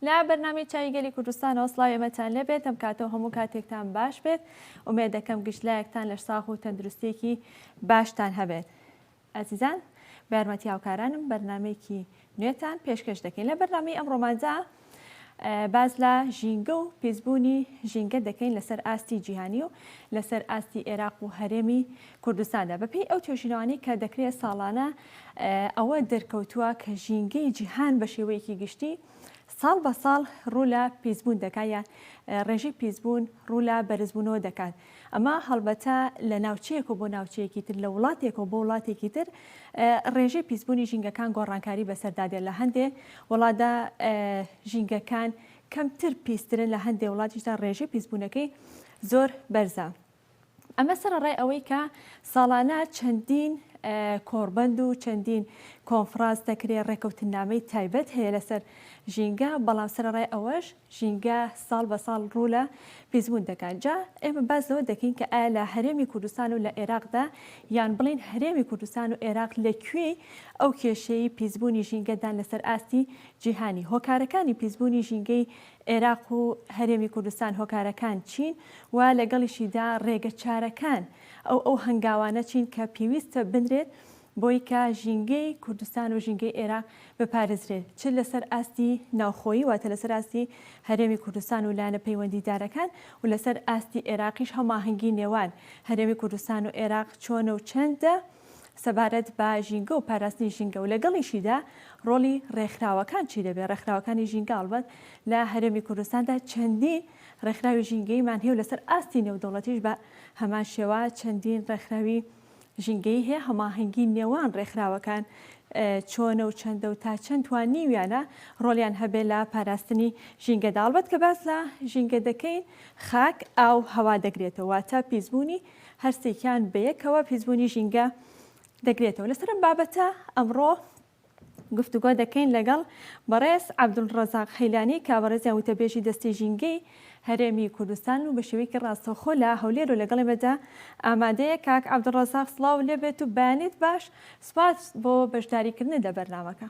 لا برنامج چای گەلی کوردستانەوە سڵاوی ئێمەتان لەبێت ئەم کاتەوە هەموو کاتێکتان باش بێت ئومێد دەکەم گشتلایەکتان لە ساغ و تەندروستێکی باشتان هەبێت. ئازیزان بە یارمەتی هاوکارانم بەرنامەیەکی نوێتان پێشکەش دەکەین. لە بەرنامەی ئەمڕۆمانجا باز لە ژینگە و پێشبوونی ژینگە دەکەین لەسەر ئاستی جیهانی و لەسەر ئاستی عێراق و هەرێمی کوردستاندا بەپێی ئەو توێژینەوانی کە دەکرێت ساڵانە ئەوە دەرکەوتووە کە ژینگەی جیهان بە شێوەیەکی گشتی ساڵ بە ساڵ ڕوو لە پیسبوون دەکات یان ڕێژەی پیسبوون ڕوو لە بەرزبوونەوە دەکات. ئەمە هەڵبەتە لە ناوچەیەک بۆ ناوچەیەکی تر لە وڵاتێکەوە بۆ وڵاتێکی تر ڕێژەی پیسبوونی ژینگەکان گۆڕانکاری بەسەردادێت لە هەندێک وڵاتدا ژینگەکان کەمتر پیسترن لە هەندێک وڵاتیشدا ڕێژەی پیسبوونەکەی زۆر بەرزە. ئەمە سەرڕای ئەوەی کە ساڵانە چەندین کۆڕبەند و چەندین کۆنفرانس دەکرێت ڕێکەوتنامەی تایبەت هەیە لەسەر ژینگە بەڵام سەرڕای ئەوەش ژینگە ساڵ بە ساڵ ڕوو لە پیسبوون دەکات. جا ئێمە باز لەوە دەکەین کە ئایا لە هەرێمی کوردستان و لە عێراقدا یان بڵین هەرێمی کوردستان و عێراق لەکوێ ئەو کێشەی پیسبوونی ژینگەدان لەسەر ئاستی جیهانی هۆکارەکانی پیسبوونی ژینگەی عێراق و هەرێمی کوردستان هۆکارەکان چین و لەگەڵیشیدا ڕێگە چارەکان ئەو هەنگاوانە چین کە پێویستە بنرێت بۆی کە ژینگەی کوردستان و ژینگەی عێراق بپارێزرێت چ لەسەر ئاستی ناوخۆیی واتە لەسەر ئاستی هەرێمی کوردستان و لایەنە پەیوەندیدارەکان و لەسەر ئاستی عێراقیش هەماهەنگی نێوان هەرێمی کوردستان و عێراق چۆنە و چەندە سەبارەت بە ژینگە و پاراستنی ژینگە و لەگەڵیشیدا ڕۆڵی ڕێکخراوەکان چی دەبێت ڕێکخراوەکانی ژینگە ئەڵبەت لە هەرێمی کوردستاندا چەندین ڕێکخراوی ژینگەیمان هەیە و لەسەر ئاستی نێودەوڵەتیش بە هەمان شێوە چەندین ڕێکخراوی ژینگەی هەیە هەماهەنگی نێوان ڕێکخراوەکان چۆنە و چەندە و تا چەند توانیویانە ڕۆلیان هەبێت لە پاراستنی ژینگەدا. ئەڵبەت کە باس لە ژینگە دەکەین خاک ئاو هەوا دەگرێتەوە واتە پیسبوونی هەرسێکیان بەیەکەوە پیسبوونی ژینگە دەگرێتەوە. لەسەر ئەم بابەتە ئەمڕۆ گفتوگۆ دەکەین لەگەڵ بەڕێز عەبدولڕەزاق خەیلانی کە بەڕێزیان وتەبێژی دەستەی ژینگەی هەرێمی کوردستان و بە شێوەیەکی ڕاستەوخۆ لە هەولێر و لەگەڵ ئێمەدا ئامادەیە. کاک عەبدولڕەزاق سڵاو لێبێت و بەیانێت باش سوپاس بۆ بەشداریکردن لە بەرنامەکە.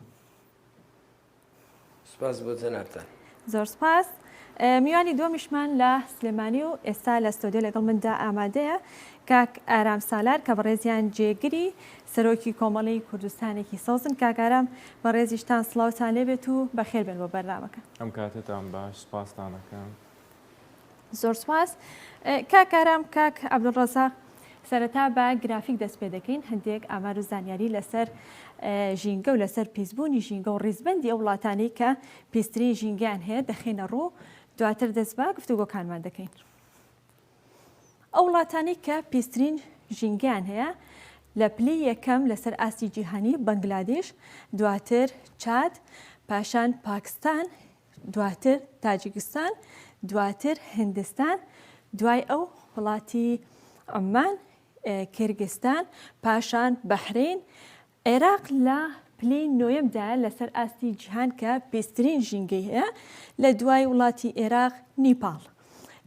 سوپاس بۆ جەنابتان. زۆر سوپاس. میوانی دووەمیشمان لە سلێمانی و ئێستا لە ستۆدیۆ لەگەڵ مندا ئامادەیە کاک ئارام سالار کە بەڕێزیان جێگری سەرۆکی کۆمەڵی کوردستانێکی سەوزن. کاک ئارام بەڕێزیشتان سڵاوتان لێبێت و بەخێر بێن بۆ بەرنامەکە. ئەم کاتتان باش سپاستانەکەم. زۆر سوپاس. کاک ئارام کاک عەبدولڕەزاق سەرەتا بە گرافیک دەست پێ دەکەین هەندێک ئامار و زانیاری لەسەر ژینگە و لەسەر پیسبوونی ژینگە و ڕیزبەندی ئەو وڵاتانەی کە پیسترین ژینگەیان هەیە دەخێنە ڕوو دواتر دەست بە گفتوگۆکانمان دەکەین. ئەو وڵاتانەی کە پیسترین ژینگەیان هەیە لە پلەی یەکەم لەسەر ئاستی جیهانی بەنگلادێش، دواتر چاد، پاشان پاکستان، دواتر تاجیکستان، دواتر هندستان، دوای ئەو وڵاتی عمان، کیرگستان، پاشان بەحرین، عێراق لە پلەی نۆیەمدایە لەسەر ئاستی جیهان کە پێسترین ژینگەی هەیە لە دوای وڵاتی عێراق نیپاڵ.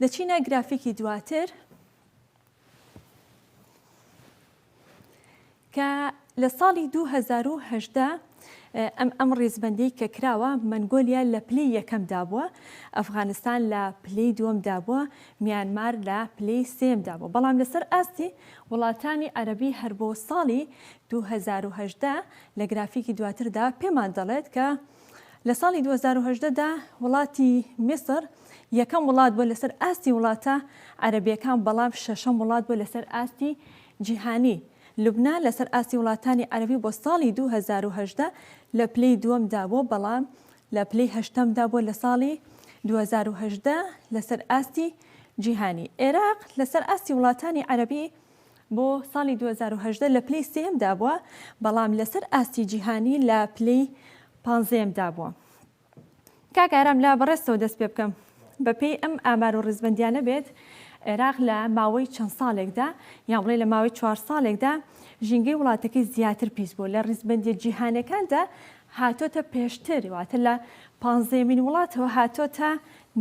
دەچینە گرافیکی دواتر کە لە ساڵی 2018 ئەم ڕێزبەندی کە کراوە مەنگۆلیا لە پلەی یەکەمدا بووە، ئەفغانستان لە پلەی دووەمدا بووە، میانمار لە پلەی سێمدا بووە. بەڵام لەسەر ئاستی وڵاتانی عەرەبی هەر بۆ ساڵی 2018 لە گرافیکی دواتردا پێمان دەڵێت کە لە ساڵی 2018دا وڵاتی میسر یەکەم وڵات بووە لەسەر ئاستی وڵاتە عەرەبیەکان بەڵام شەشەم وڵات بووە لەسەر ئاستی جیهانی. لوبنان لەسەر ئاستی وڵاتانی عەرەبی بۆ ساڵی 2018 لە پلەی دووەمدا بووە بەڵام لە پلەی هەشتەمدا بووە لە ساڵی 2018 لەسەر ئاستی جیهانی. عێراق لەسەر ئاستی وڵاتانی عەرەبی بۆ ساڵی 2018 لە پلەی سێمدا بووە بەڵام لەسەر ئاستی جیهانی لە پلەی 15مدا بووە. کاک ئارام لا بەڕێستەوە دەست پێ بکەم بەپێی ئەم ئامار و ڕێزبەندیانە بێت عێراق لە ماوەی چەند ساڵێکدا یان بڵێ لە ماوەی 4 ساڵێکدا ژینگەی وڵاتەکەی زیاتر پیس بوو لە ڕێزبەندی جیهانەکاندا هاتۆتە پێشتر واتە لە 15مین وڵاتەوە هاتۆتە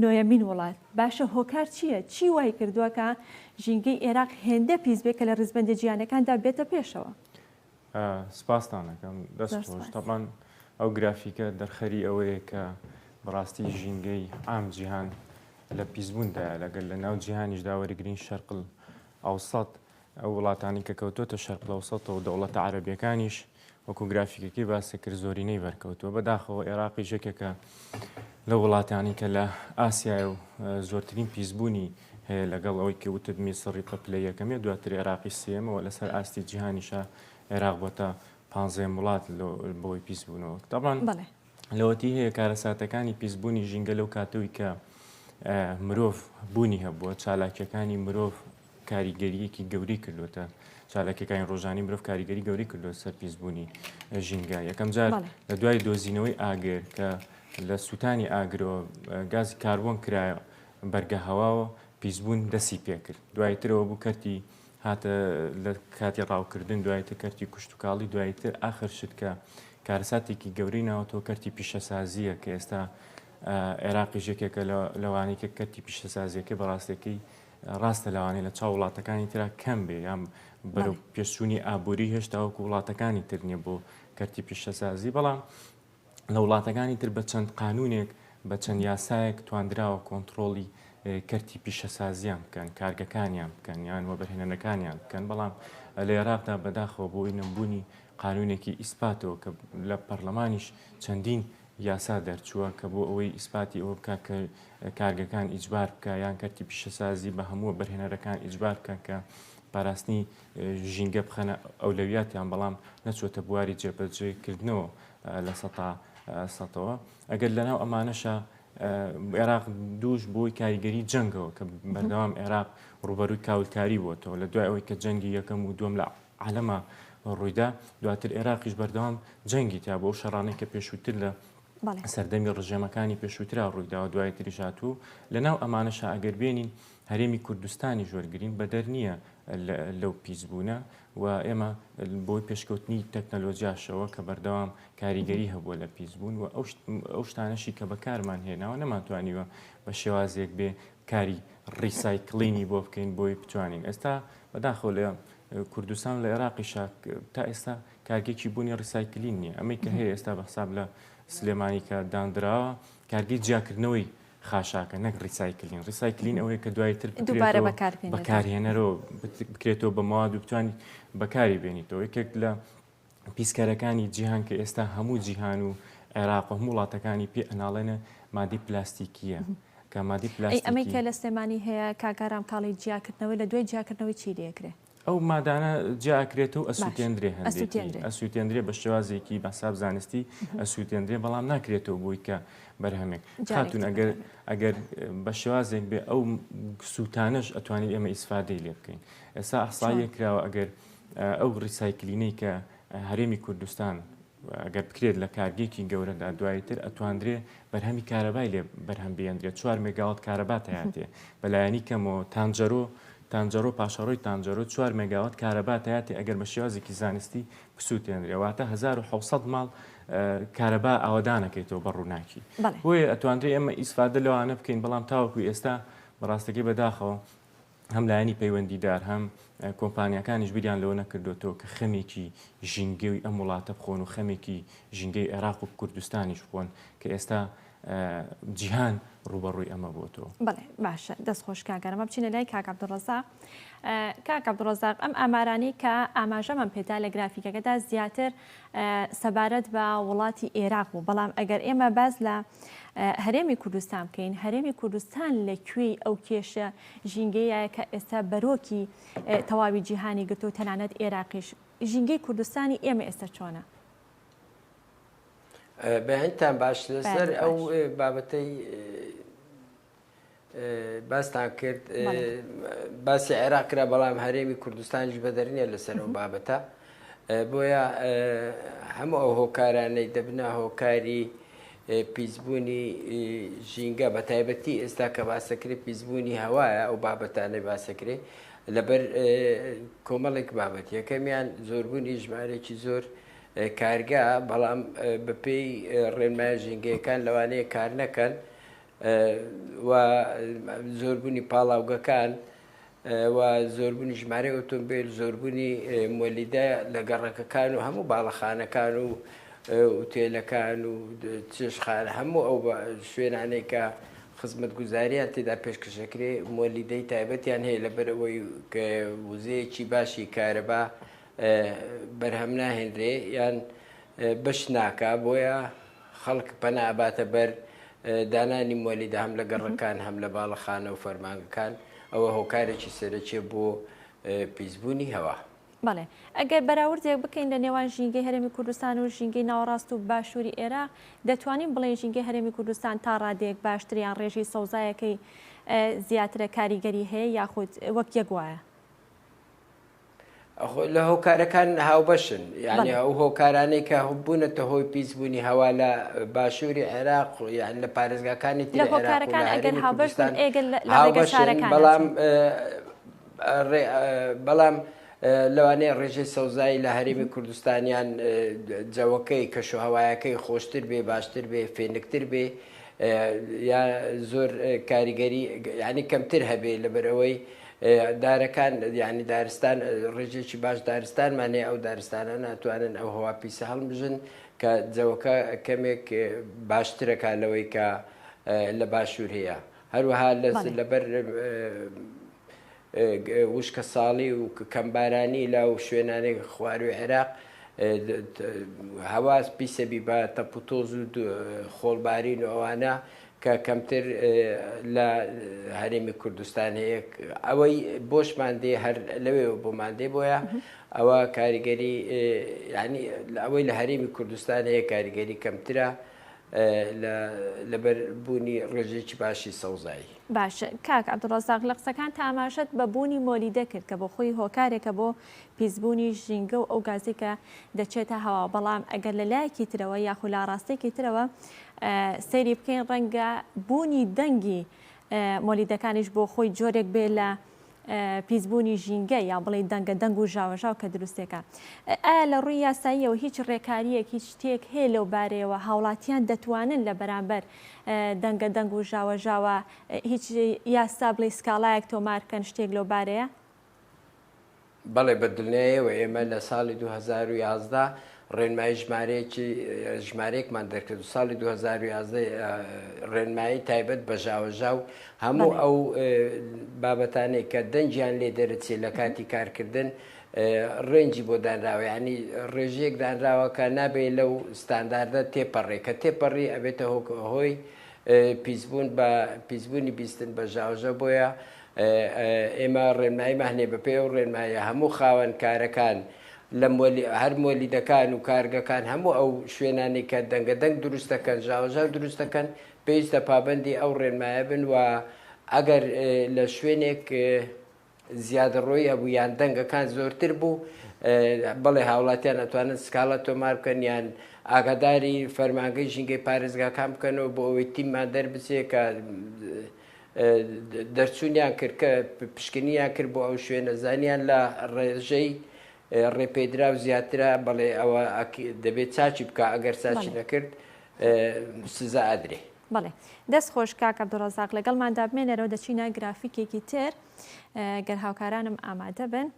9مین وڵات. باشە هۆکار چییە؟ چی وای کردووە کە ژینگەی عێراق هێندە پیس بێت کە لە ڕێزبەندی جیهانەکاندا بێتە پێشەوە؟ سپاستانەکەم دەست خۆش. تەبان ئەو گرافیکە دەرخەری ئەوەیە کە بەڕاستی ژینگەی عام جیهان لە پیسبووندا لەگەر لە ناو جیهانیشدا وەرگرین شەرق ئەوسەد ئەو وڵاتانی کە کەوتۆتە شەرق ئەوسەدەوە دەوڵەتە عەرەبیەکانیش وەکو گرافیکەکەی باسی کرد زۆرینەی بەرکەوتووە بەداخەوە عێراقی ژێکێکە لە وڵاتانی کە لە ئاسیای و زۆرترین پیسبوونی هەیە لەگەڵ ئەوەی کە وتت میسڕی پلە یەکەمێ دواتر عێراقی سێمەوە لەسەر ئاستی جیهانیشە عێراق بۆتە 15 وڵات بۆی پیسبوونەوە تاڕان لەوەتی هەیە کارەساتەکانی پیسبوونی ژینگە لەو کاتەوەی کە مرۆڤ بوونی هەبووە چالاکیەکانی مرۆڤ کاریگەریەکی گەوری کردوتە چالاکیەکانی ڕۆژانی مرۆڤ کاریگەری گەوری کردو سەر پیسبوونی ژینگە یەکەم جار لە دوای دۆزینەوەی ئاگر کە لە سووتانی ئاگرەوە گازی کاربۆن کرایە بەرگە هەواوە پیسبوون دەسی پێکرد دوایترەوە بوو کەرتی هاتە لە کاتی ڕاوکردن دوایتر کەرتی کوشت و کاڵی دوایتر ئاخر شت کە کارەساتێکی گەورەی ناوەتەوە کەرتی پیشەسازیە کە ئێستا عێراقی ژێکێکە لەوانەیە کە کەرتی پیشەسازیەکە بەڕاستەکەی ڕاستە لەوانەیە لە چاو وڵاتەکانی تررا کەم بێ یان بەرەو پێشچوونی ئابووری هێشتا وەکو وڵاتەکانی تر نییە بۆ کەرتی پیشەسازی بەڵام لە وڵاتەکانی تر بە چەند قانونێک بە چەند یاسایەک تواندراوە کۆنتترۆڵی کەرتی پیشەسازیان بکەن کارگەکانیان بکەن یان وەبەرهێنەکانیان بکەن بەڵام لە عێراقدا بەداخەوە بۆی نەبوونی قانونێکی ئیسپاتەوە کە لە پەرلەمانیش چەندین یاسا دەرچووە کە بۆ ئەوەی ئیسپاتی ئەوە بکە کە کارگەکان ئیجبار بکە یان کەرتی پیشەسازی بە هەموو بەرهێنەرەکان ئیجبار بکەن کە پاراستنی ژینگە بخەنە ئەولەویاتیان بەڵام نەچۆتە بواری جێبەجێکردنەوە لە سەتەوە ئەگەر لەناو ئەمانەشە عێراق دووش بۆی کاریگەری جەنگەوە کە بەردەوام عێراق ڕوبەرووی کاولکاری بووەوە لە دوای ئەوەی کە جەنگی یەکەم و دووەم لە عالەمە ڕوویدا دواتر عێراقیش بەردەوام جەنگی تا بۆ شەڕانەی کە پێشووتر لە سەردەمی ڕژێمەکانی پێشووترا ڕوویداوە دوای تریشاتوو لەناو ئەمانەشە ئەگەر بێنین هەرێمی کوردستانی ژۆرگرین بەدەر نییە لەو پیسبوونە و ئێمە بۆی پێشکەوتنی تەکنەلۆژیاشەوە کە بەردەوام کاریگەری هەبووە لە پیسبوون و ئەو شتانەشی کە بەکارمان هێناوە نەماتوانیوە بە شێوازێک بێ کاری ڕیسایکلینی بۆ بکەین بۆی بتوانین ئێستا بەداخەوە لە کوردستان لە عێراقیشا تا ئێستا کارگێکی بوونی ڕیسایکلین نییە ئەمەی کە هەیە ئێستا بە حساب لە سلێمانی کە دانراوە کارگەی جیاکردنەوەی خاشاکە نەک ڕیسایکلین ئەوەیە کە دوایتر بەکارهێنەرەوە بکرێتەوە بە ماواد و بتوانیت بەکاری بێنیتەوە یەکێک لە پیسکارەکانی جیهان کە ئێستا هەموو جیهان و عێراق و هەموو وڵاتەکانی پێ ئەناڵێنە مادی پلاستیکیە کە مادی پلاستیکی ئەمەی کە لە سلێمانی هەیە کاگارام کاڵی جیاکردنەوەی لە دوای جیاکردنەوەی چی دەکرێت ئەو مادانە جیاکرێت و ئەسووتێندرێ هەندێکی ئەسووتێندرێ بە شێوازێکی بەساب زانستی ئەسووتێندرێ بەڵام ناکرێتەوە بۆی کە بەرهەمێک هاتوون ئەگەر بە شێوازێک بێ ئەو سووتانەش ئەتوانێت ئێمە ئیسفادەی لێ بکەین ئێستا ئەحساییە کراوە ئەگەر ئەو ڕیسایکلینەی کە هەرێمی کوردستان ئەگەر بکرێت لە کارگێکی گەورەدا دوایتر ئەتواندرێ بەرهەمی کارەبای لێ بەرهەم بێندرێت 4 مێگاوات کارەبات هەیەێ بەلایەنی کەمەوە تانجەرۆ پاشەڕۆی تانجەرۆ 4 مێگاوات کارەبات هەیەێ ئەگەر بە شێوازێکی زانستی بسووتێنرێواتە 1600 ماڵ کارەبا ئاوادانەکەیتەوە بە ڕووناکی بۆیە ئەتواندرێ ئێمە ئیسفادە لەوانە بکەین بەڵام تاوەکوی ئێستا بەڕاستەکەی بەداخەوە هەم لایەنی پەیوەندیدار هەم کۆمپانیەکانیش بیریان لەوە نەکردوێتەوە کە خەمێکی ژینگەی ئەم وڵاتە بخۆن و خەمێکی ژینگەی عێراق و کوردستانیش بخۆن کە ئێستا جیهان ڕوبەڕووی ئەمە بۆتەوە بڵێ باشە دەستخۆش کاگەرەمە بچینە لای کاک عەبدوڕەزاق کاک عەبدوڕەزاق ئەم ئامارانەی کە ئاماژەمان پێدا لە گرافیکەکەدا زیاتر سەبارەت بە وڵاتی عێراق بوو بەڵام ئەگەر ئێمە باز لە هەرێمی کوردستان بکەین هەرێمی کوردستان لەکوێی ئەو کێشە ژینگەیە کە ئێستا بەرۆکی تەواوی جیهانی گرتو تەنانەت عێراقیش ژینگەی کوردستانی ئێمە ئێستا چۆنە بەهێنتان باش لەسەر ئەو بابەتەی باستان کرد باسی عێراق کرا بەڵام هەرێمی کوردستانیش بەدەرنیە لەسەر ئەو بابەتە بۆیە هەموو ئەو هۆکارانەی دەبنە هۆکاری پیسبوونی ژینگە بە تایبەتی ئێستا کە باسەکرێت پیسبوونی هەوایە ئەو بابەتانەی باسەکرێت لەبەر کۆمەڵێک بابەت یەکەمیان زۆربوونی ژمارەی زۆر کارگا بەڵام بەپێی ڕێنمای ژینگەیەکان لەوانەیە کار نەکەن و زۆربوونی پاڵاوگەکان و زۆربوونی ژمارەی ئۆتۆمبیل زۆربوونی مۆلیدە لە گەڕەکەکان و هەموو باڵەخانەکان و ئوتێلەکان و چێشخان هەموو ئەو شوێنانەی کە خزمەت گوزاریان تێدا پێشکەشەکرێ مۆلیدەی تایبەتیان هەیە لەبەر ئەوەی کە وزەیەکی باشی کارەبا بەرهەم ناهێنرێ یان بەش ناکا بۆیە خەڵک پەنا ئەباتە بەر دانانی مۆلیدە هەم لە گەڕەکان هەم لە باڵەخانە و فەرمانگەکان ئەوە هۆکارێکی سەرەکیە بۆ پیسبوونی هەوا. بەڵێ ئەگەر بەراوردێک بکەین لە نێوان ژینگەی هەرێمی کوردستان و ژینگەی ناوەڕاست و باشووری ئێرە دەتوانین بڵێن ژینگەی هەرێمی کوردستان تا ڕادێک باشتریان ڕێژی سەوزایەکەی زیاترە کاریگەری هەیە یاخود وەک یەک وایە؟ لە هۆکارەکان هاوبەشن یعنی ئەو هۆکارانەی کە بوونەتە هۆی پیسبوونی هەوا لە باشووری عێراق یان لە پارێزگاکانی لە هۆکارەکان ئەگەر هاوبەش بن ئێگەر لە ڕێگە شارەکان بەڵام لەوانەیە ڕێژەی سەوزایی لە هەرێمی کوردستانیان جەوەکەی کەشوهەوایەکەی خۆشتر بێ باشتر بێ فێنکتر بێ یا زۆر کاریگەری یعنی کەمتر هەبێ لەبەرەوەی دارەکان یعنی دارستان ڕێژێکی باش دارستانمانێ ئەو دارستانە ناتوانن ئەو هەوا پیسە هەڵبژن کە جەوەکە کەمێک باشترەکە لەوەی کە لە باشوور هەیە هەروەها لەبەر وشکە ساڵی و کەمبارانی لە و شوێنانێک خواروی عێراق هەواز پیسەبی بە تەپوتۆز و خۆڵبارین و ئەوانە کە کەمتر لە هەرێمی کوردستان هەیە ئەوەی بۆشمان دێ هەر لەوێ بۆمان دێ بۆیە ئەوە کاریگەری ینی ئەوەی لە هەرێمی کوردستان هەیە کاریگەری کەمترە لەبەر بوونی ڕێژێکی باشی سەوزایی. باش کاک عەبدوڕەزاق لە قسەکان تاماشەت بە بوونی مۆلیدە کرد کە بۆ خۆی هۆکارێکە بۆ پیسبوونی ژینگە و ئەو گازێکە دەچێتە هەوا بەڵام ئەگەر لە لایەکی ترەوە یاخود لە ڕاستێکی ترەوە سەیری بکەین ڕەنگە بوونی دەنگی مۆلیدەکانیش بۆ خۆی جۆرێک بێ لە پیسبوونی ژینگە یا بڵێ دەنگە دەنگ و ژاوەژاو کە دروستێکە. ئایا لە ڕووی یاساییەوە هیچ ڕێکاریەک هیچ شتێک هەیە لەو بارەیەوە هاوڵاتیان دەتوانن لە بەرامبەر دەنگە دەنگ و ژاوەژاوە هیچ یاسا بڵێ سکاڵایەک تۆمارکەن شتێک لەو بارەیە؟ بەڵێ بەدڵنیایەوە ئێمە لە ساڵی 2011 ڕێنمایی ژمارەیەکمان دەرکرد و ساڵی 2011 ڕێنمایی تایبەت بە ژاوەژاو هەموو ئەو بابەتانەی کە دەنجیان لێ دەرەچێت لە کاتی کارکردن ڕێنجی بۆ دانراوە ینی ڕێژەیەک دانراوە کە نابێت لەو ستانداردە تێپەڕێ کە تێپەڕی ئەبێتە هۆی پیسبوون بە پیسبوونی بیستن بە ژاوەژە بۆیە ئێمە ڕێنماییمان هەنێ بەپێ و ڕێنمایە هەموو خاوەن کارەکان لە هەر مۆلیدەکان و کارگەکان هەموو ئەو شوێنانی کە دەنگە دەنگ دروست دەکەن ژاوەژاو دروست دەکەن پێویستە پابەندی ئەو ڕێنمایە بن و ئەگەر لە شوێنێک زیادەڕۆی هەبوو یان دەنگەکان زۆرتر بوو بەڵێ هاوڵاتیان ئەتوانن سکاڵە تۆمار بکەن یان ئاگاداری فەرمانگەی ژینگەی پارێزگاکان بکەنەوە بۆ ئەوەی تیممان دەربچێ کە دەرچوونیان کرد کە پشکنیان کرد بۆ ئەو شوێنە زانیان لە ڕێژەی ڕێپێدرا و زیاترە بەڵێ ئەوە دەبێت چاچی بکە ئەگەر چاچی نەکرد سزا ئەدرێ. بەڵێ دەست خۆش کاک عەبدوڕەزاق لەگەڵماندا بمێنەرەوە دەچینە گرافیکێکی تر گەر هاوکارانم ئامادە بن.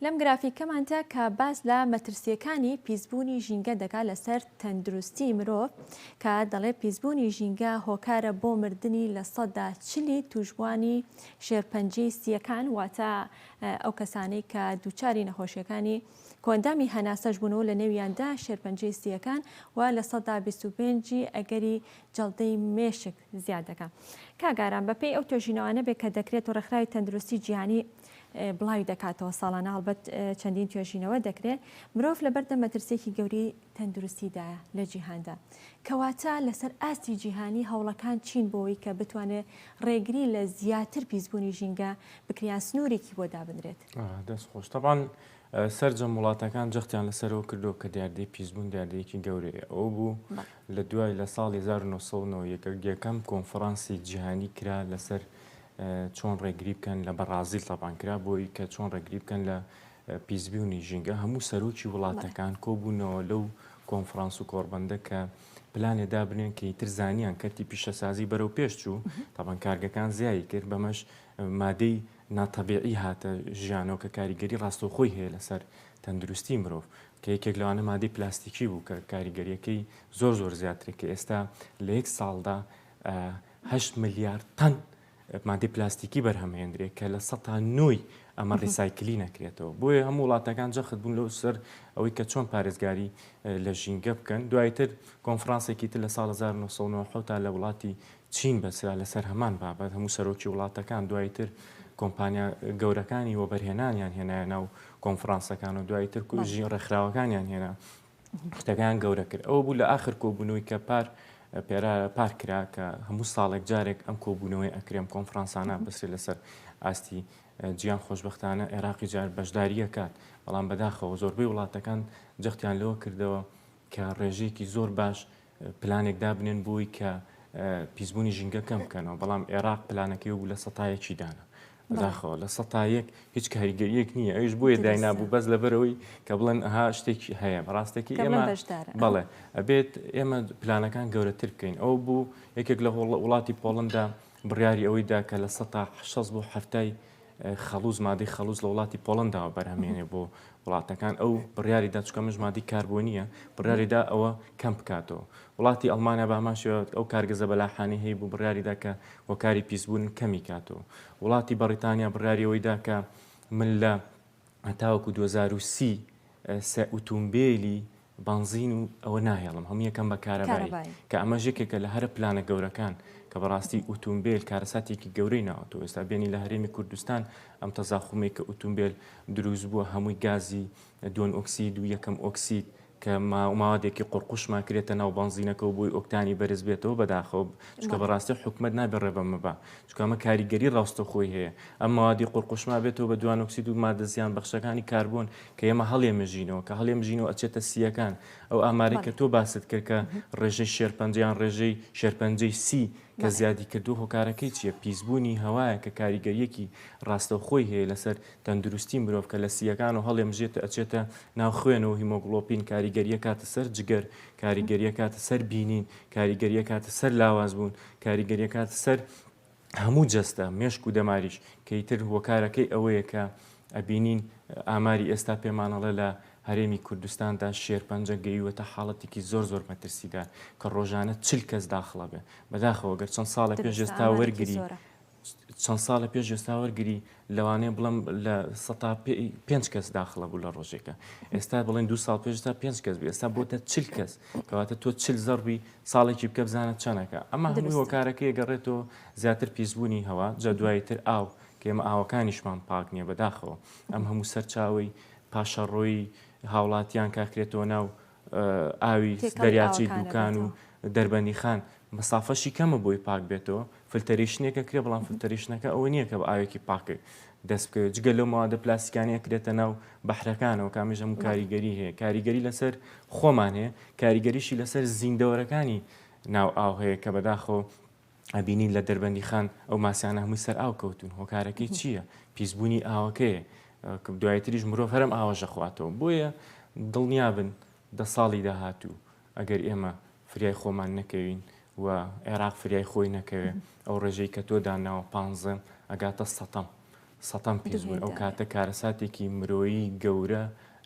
لەم گرافیکەماندا کە باس لە مەترسیەکانی پیسبوونی ژینگە دەکات لەسەر تەندروستی مرۆڤ کە دەڵێ پیسبوونی ژینگە هۆکارە بۆ مردنی لە 40 توشبوانی شێرپەنجەی سیەکان واتە ئەو کەسانەی کە دووچاری نەخۆشیەکانی کۆندامی هەناسەش بوونەوە لە نێویاندا شێرپەنجەی سیەکان و لە 25 ئەگەری جەڵدەی مێشک زیاد دەکات. کاگاران بەپێی ئەو توێژینەوانە بێت کە دەکرێت و ڕێکخراوی تەندروستی جیهانی بڵاوی دەکاتەوە ساڵانە هەڵبەت چەندین توێژینەوە دەکرێت مرۆڤ لەبەردە مەترسێکی گەوری تەندروستیدایە لە جیهاندا کەواتە لەسەر ئاستی جیهانی هەوڵەکان چین بۆەوەی کە بتوانێت ڕێگری لە زیاتر پیسبوونی ژینگە بکریان سنوورێکی بۆ دابدرێت. دەست خۆش طبعاً سەرجەم وڵاتەکان جەختیان لەسەرەوە کردو کە دیاردەی پیسبوون دیاردەیەکی گەورەیە ئەو بوو لە دوای لە ساڵی 1990 یەکەم کۆنفرانسی جیهانی کرا لەسەر چۆن ڕێگری بکەن لە بەرازیل تاپان کرا بۆی کە چۆن ڕێگری بکەن لە پیسبوونی ژینگە هەموو سەرۆکی وڵاتەکان کۆبوونەوە لەو کۆنفرانس و کۆڕبەندە کە پلانێدا بنێن کە ئیتر زانیان کەرتی پیشەسازی بەرەو پێش چوو تاپان کارگەکان زیایی کرد بەمەش مادەی ناتەبیعی هاتە ژیانەوە کە کاریگەری ڕاستەوخۆی هەیە لەسەر تەندروستی مرۆڤ کە یەکێک لەوانە مادەی پلاستیکی بوو کە کاریگەریەکەی زۆر زیاترێک کە ئێستا لە یەک ساڵدا 8 ملیار تەن مادەی پلاستیکی بەرهەمهێنرێت کە لە 9 ئەمە ڕیسایکلی نەکرێتەوە بۆیە هەموو وڵاتەکان جەخت بوون لەو سەر ئەوەی کە چۆن پارێزگاری لە ژینگە بکەن دوایتر کۆنفرانسێکی تر لە ساڵ 1990 تا لە وڵاتی چین بەسرا لەسەر هەمان بابەت هەموو سەرۆکی وڵاتەکان دوایتر کۆمپانیا گەورەکانی وەبەرهێنانیان هێنایە ناو کۆنفرانسەکان و دوایتر کوژی ڕێکخراوەکانیان هێنا شتەکان گەورە کرد ئەوە بوو لە ئاخر کۆبوونەوەی کە پار کرا کە هەموو ساڵێک جارێک ئەم کۆبوونەوەی ئەکرێم کۆنفرانسانە بەسێ لەسەر ئاستی گیان خۆشببختانە عێراقی جار بەشداریە کات بەڵام بەداخەوە زۆربەی وڵاتەکان جەختیان لەوە کردەوە کە ڕێژەیەکی زۆر باش پلانێکدا بنێن بووی کە پیسبوونی ژینگە کەم بکەنەوە بەڵام عێراق پلانەکەی بوو لە 100 دانا بەداخەوە لە 100 هیچ کاریگەریەک نییە ئەوش بۆیە داینابوو بەس لەبەرەوەی کە بڵێن ئەها شتێکی هەیە ڕاستێکی ئێمە بەڵێ ئەبێت ئێمە پلانەکان گەورەتر بکەین ئەو بوو یەکێک لە وڵاتی پۆڵندا بڕیاری ئەوەیدا کە لە 160 بۆ هەفتای خەلوز مادەی خەلوز لە وڵاتی پۆڵنداوە بەرهەمێنێ بۆ وڵاتەکان ئەو بڕیاریدا چکەمەش مادی کاربۆنیە بڕیاریدا ئەوە کەم بکاتەوە وڵاتی ئەڵمانیا باماشەوە ئەو کارگەزە بەلاحانی هەیە بوو بڕیاریدا کە وەکاری پیسبوون کەمی کاتەوە وڵاتی بەریتانیا بڕیاریەوەیدا کە من لە تاوەکو 2030 ئۆتۆمبیلی بنزین و ئەوە ناهێڵم هەموو یەکەم بە کارەبایی کە ئەمە ژێکێکە لە هەرە پلانە گەورەکان کە بەڕاستی ئۆتۆمبیل کارەساتێکی گەورەی ناوەتەوە ئێستا بینی لە هەرێمی کوردستان ئەم تەزاخومێک کە ئۆتۆمبیل دروست بووە هەمووی گازی دوون ئۆکسید و یەکەم ئۆکسید کە ماوادێکی قڕقوشمان کرێتە ناو بنزینەکە و بۆی ئۆکتانی بەرز بێتەوە بەداخەوە چکە بەڕاستی حکومت نابێت ڕێبەمە بە چکە ئەمە کاریگەری ڕاستەخۆی هەیە ئەم ماوادی قڕقوشما بێتەوە بە دوان ئۆکسید و مادە زیان بەخشەکانی کاربۆن کە ئێمە هەڵێمەژینەوە کە هەڵێمژینەوە ئەچێتە سیەکان ئەو ئامارەی کە تۆ باست کرد کە ڕێژەی شێرپەنجەیان ڕێژەی شێرپەنجەی سی کە زیادی کردو هۆکارەکەی چییە پیسبوونی هەوایە کە کاریگەریەکی ڕاستەوخۆی هەیە لەسەر تەندروستی مرۆڤ کە لە سیەکان و هەڵێمژێتە ئەچێتە ناو خوێنەوە هیمۆگلۆپین کاریگەریە کاتە سەر جگەر کاریگەریە کاتە سەر بینین کاریگەریە کاتە سەر لاواز بوون کاریگەریە کاتە سەر هەموو جەستە مێشک و دەماریش کەیتر هۆکارەکەی ئەوەیە کە ئەبینین ئاماری ئێستا پێمانەڵە لە هەرێمی کوردستاندا شێرپەنجە گەیوەتە حاڵەتێکی زۆر مەترسیدا کە ڕۆژانە 40 کەس داخڵە بێ بەداخەوە گەر چەند ساڵە پێش ئێستا وەرگری چەند ساڵە پێش ئێستا وەرگری لەوانەیە بڵم لە 5 کەس داخڵە بوو لە ڕۆژێکە ئێستا بڵێن 2 ساڵ پێشتا 5 کەس بێ ئێستا بۆتە 40 کەس کەواتە تۆ 40 زەڕبی ساڵێکی بکە بزانە چەنەکە ئەمە هەمووی هۆکارەکەی گەڕێتەوە زیاتر پیسبوونی هەوا جا دوایتر ئاو کە ئێمە ئاوەکانیشمان پاک نییە بەداخەوە ئەم هەموو سەرچاوی پاشەڕۆی هاوڵاتیان کاکرێتەوە ناو ئاوی دەریاچەی دووکان و دەربەندی خان مەسافەشی کەمە بۆی پاک بێتەوە فلتەریشنێکە کرێ بەڵام فلتەریشنەکە ئەوە نییە کە بە ئاوێکی پاکە دەست بکەوێت جگە لەو ماوەدە پلاستیکانەیە کرێتە ناو بەحرەکانەوە کامیژ هەموو کاریگەری هەیە کاریگەری لەسەر خۆمان هەیە کاریگەریشی لەسەر زیندەوەرەکانی ناو ئاو هەیە کە بەداخەوە ئەبینین لە دەربەندی خان ئەو ماسیانە هەمووی سەر ئاو کەوتون هۆکارەکەی چییە پیسبوونی ئاوەکەیە دوایتریش مرۆڤ هەرم ئاوەژە خواتەوە بۆیە دڵنیابن 10 ساڵی داهاتوو ئەگەر ئێمە فریای خۆمان نەکەوین و عێراق فریای خۆی نەکەوێت ئەو ڕێژەی کە تۆ داناوە 15 ئەگاتە 100 پیسبوون ئەو کاتە کارەساتێکی مرۆیی گەورە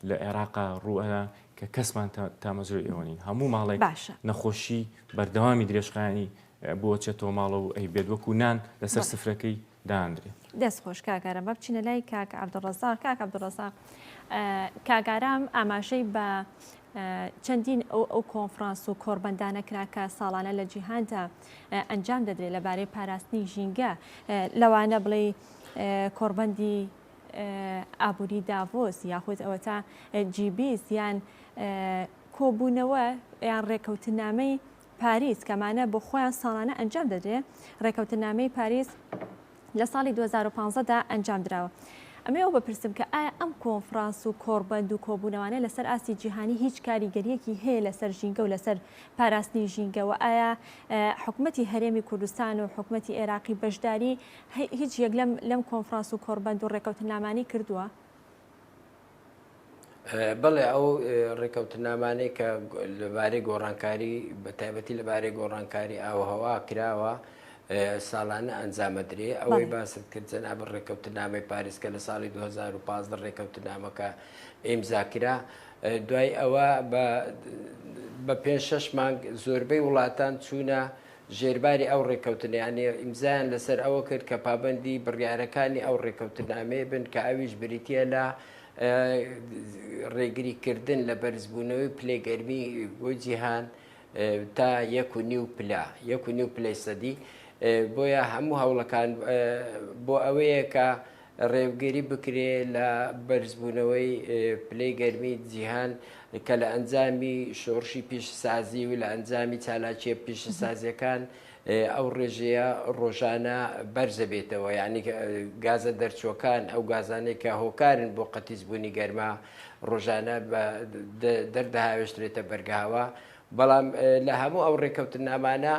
لە عێراقا ڕوئە کە کەسمان تامەزرۆی ئێوەنین هەموو ماڵێک نەخۆشی بەردەوامی درێژخایانی بۆچێتەوە ماڵە و ئەی بێت وەکو نان لەسەر سفرەکەی داندرێت دەستخۆش کاگارم بە بچینە لای کاک عەبدوڕەزاق کاک عەبدوڕەزاق کاگارام ئاماژەی بە چەندین ئەو کۆنفرانس و کۆڕبەندانە کراکە ساڵانە لە جیهاندا ئەنجام دەدرێت لەبارەی پاراستنی ژینگە لەوانە بڵێ کۆڕبەندی ئابووری داڤۆس یاخود ئەوە تا جیبیس یان کۆبوونەوە یان ڕێکەوتنامەی پاریس کەمانە بۆ خۆیان ساڵانە ئەنجام دەدرێت ڕێکەوتنامەی پاریس لە ساڵی 2015دا ئەنجام درراوە. ئەمەوە بپرسم کە ئایا ئەم کۆنفرانس و کۆڕبەند و کۆبوونەوانە لەسەر ئاسی جیهانی هیچ کاریگەریەکی هەیە لەسەر ژینگە و لەسەر پاراستنی ژینگەوە ئایا حکوومەتی هەرێمی کوردستان و حکوومەتی عێراقی بەشداری هیچ یەک لەم کۆنفرانس و کۆڕبەند و ڕێکەوتنامانی کردووە؟ بەڵێ ئەو ڕێکەوتنامانەی کە لەبارەی گۆڕانکاری بە تایبەتی لەبارەی گۆڕانکاری ئاوهەوا کراوە ساڵانە ئەنجامەدرێ ئەوەی باست کرد جەناب ڕێکەوتنامەی پاریس کە لە ساڵی 2015 ڕێکەوتنامەکە ئیمزاکرا. دوای ئەوە بە 5-6 مانگ زۆربەی وڵاتان چوونە ژێرباری ئەو ڕێکەوتنیانی ئیمزایان لەسەر ئەوە کرد کە پابندی بڕیارەکانی ئەو ڕێکەوتنامێ بن کە ئەویش بریتە لە ڕێگریکردن لە بەرزبوونەوەی پلێگەرمی بۆ جیهان تا 1.5 پلەی سەدی. بۆیە هەموو هەوڵەکان بۆ ئەوەیە کە ڕێوگەری بکرێ لە بەرزبوونەوەی پلەی گەرمی جیهان کە لە ئەنجامی شۆڕشی پیشسازی و لە ئەنجامی چالاکیە پیشسازیەکان ئەو ڕێژەیە ڕۆژانە بەرزە بێتەوە، یعنی گازە دەرچۆکان ئەو گازانەی کە هۆکارن بۆ قەتیزبوونی گەرما ڕۆژانە دەردەهاوێشترێتە بەرگاوە. بەڵام لە هەموو ئەو ڕێکەوتنامانە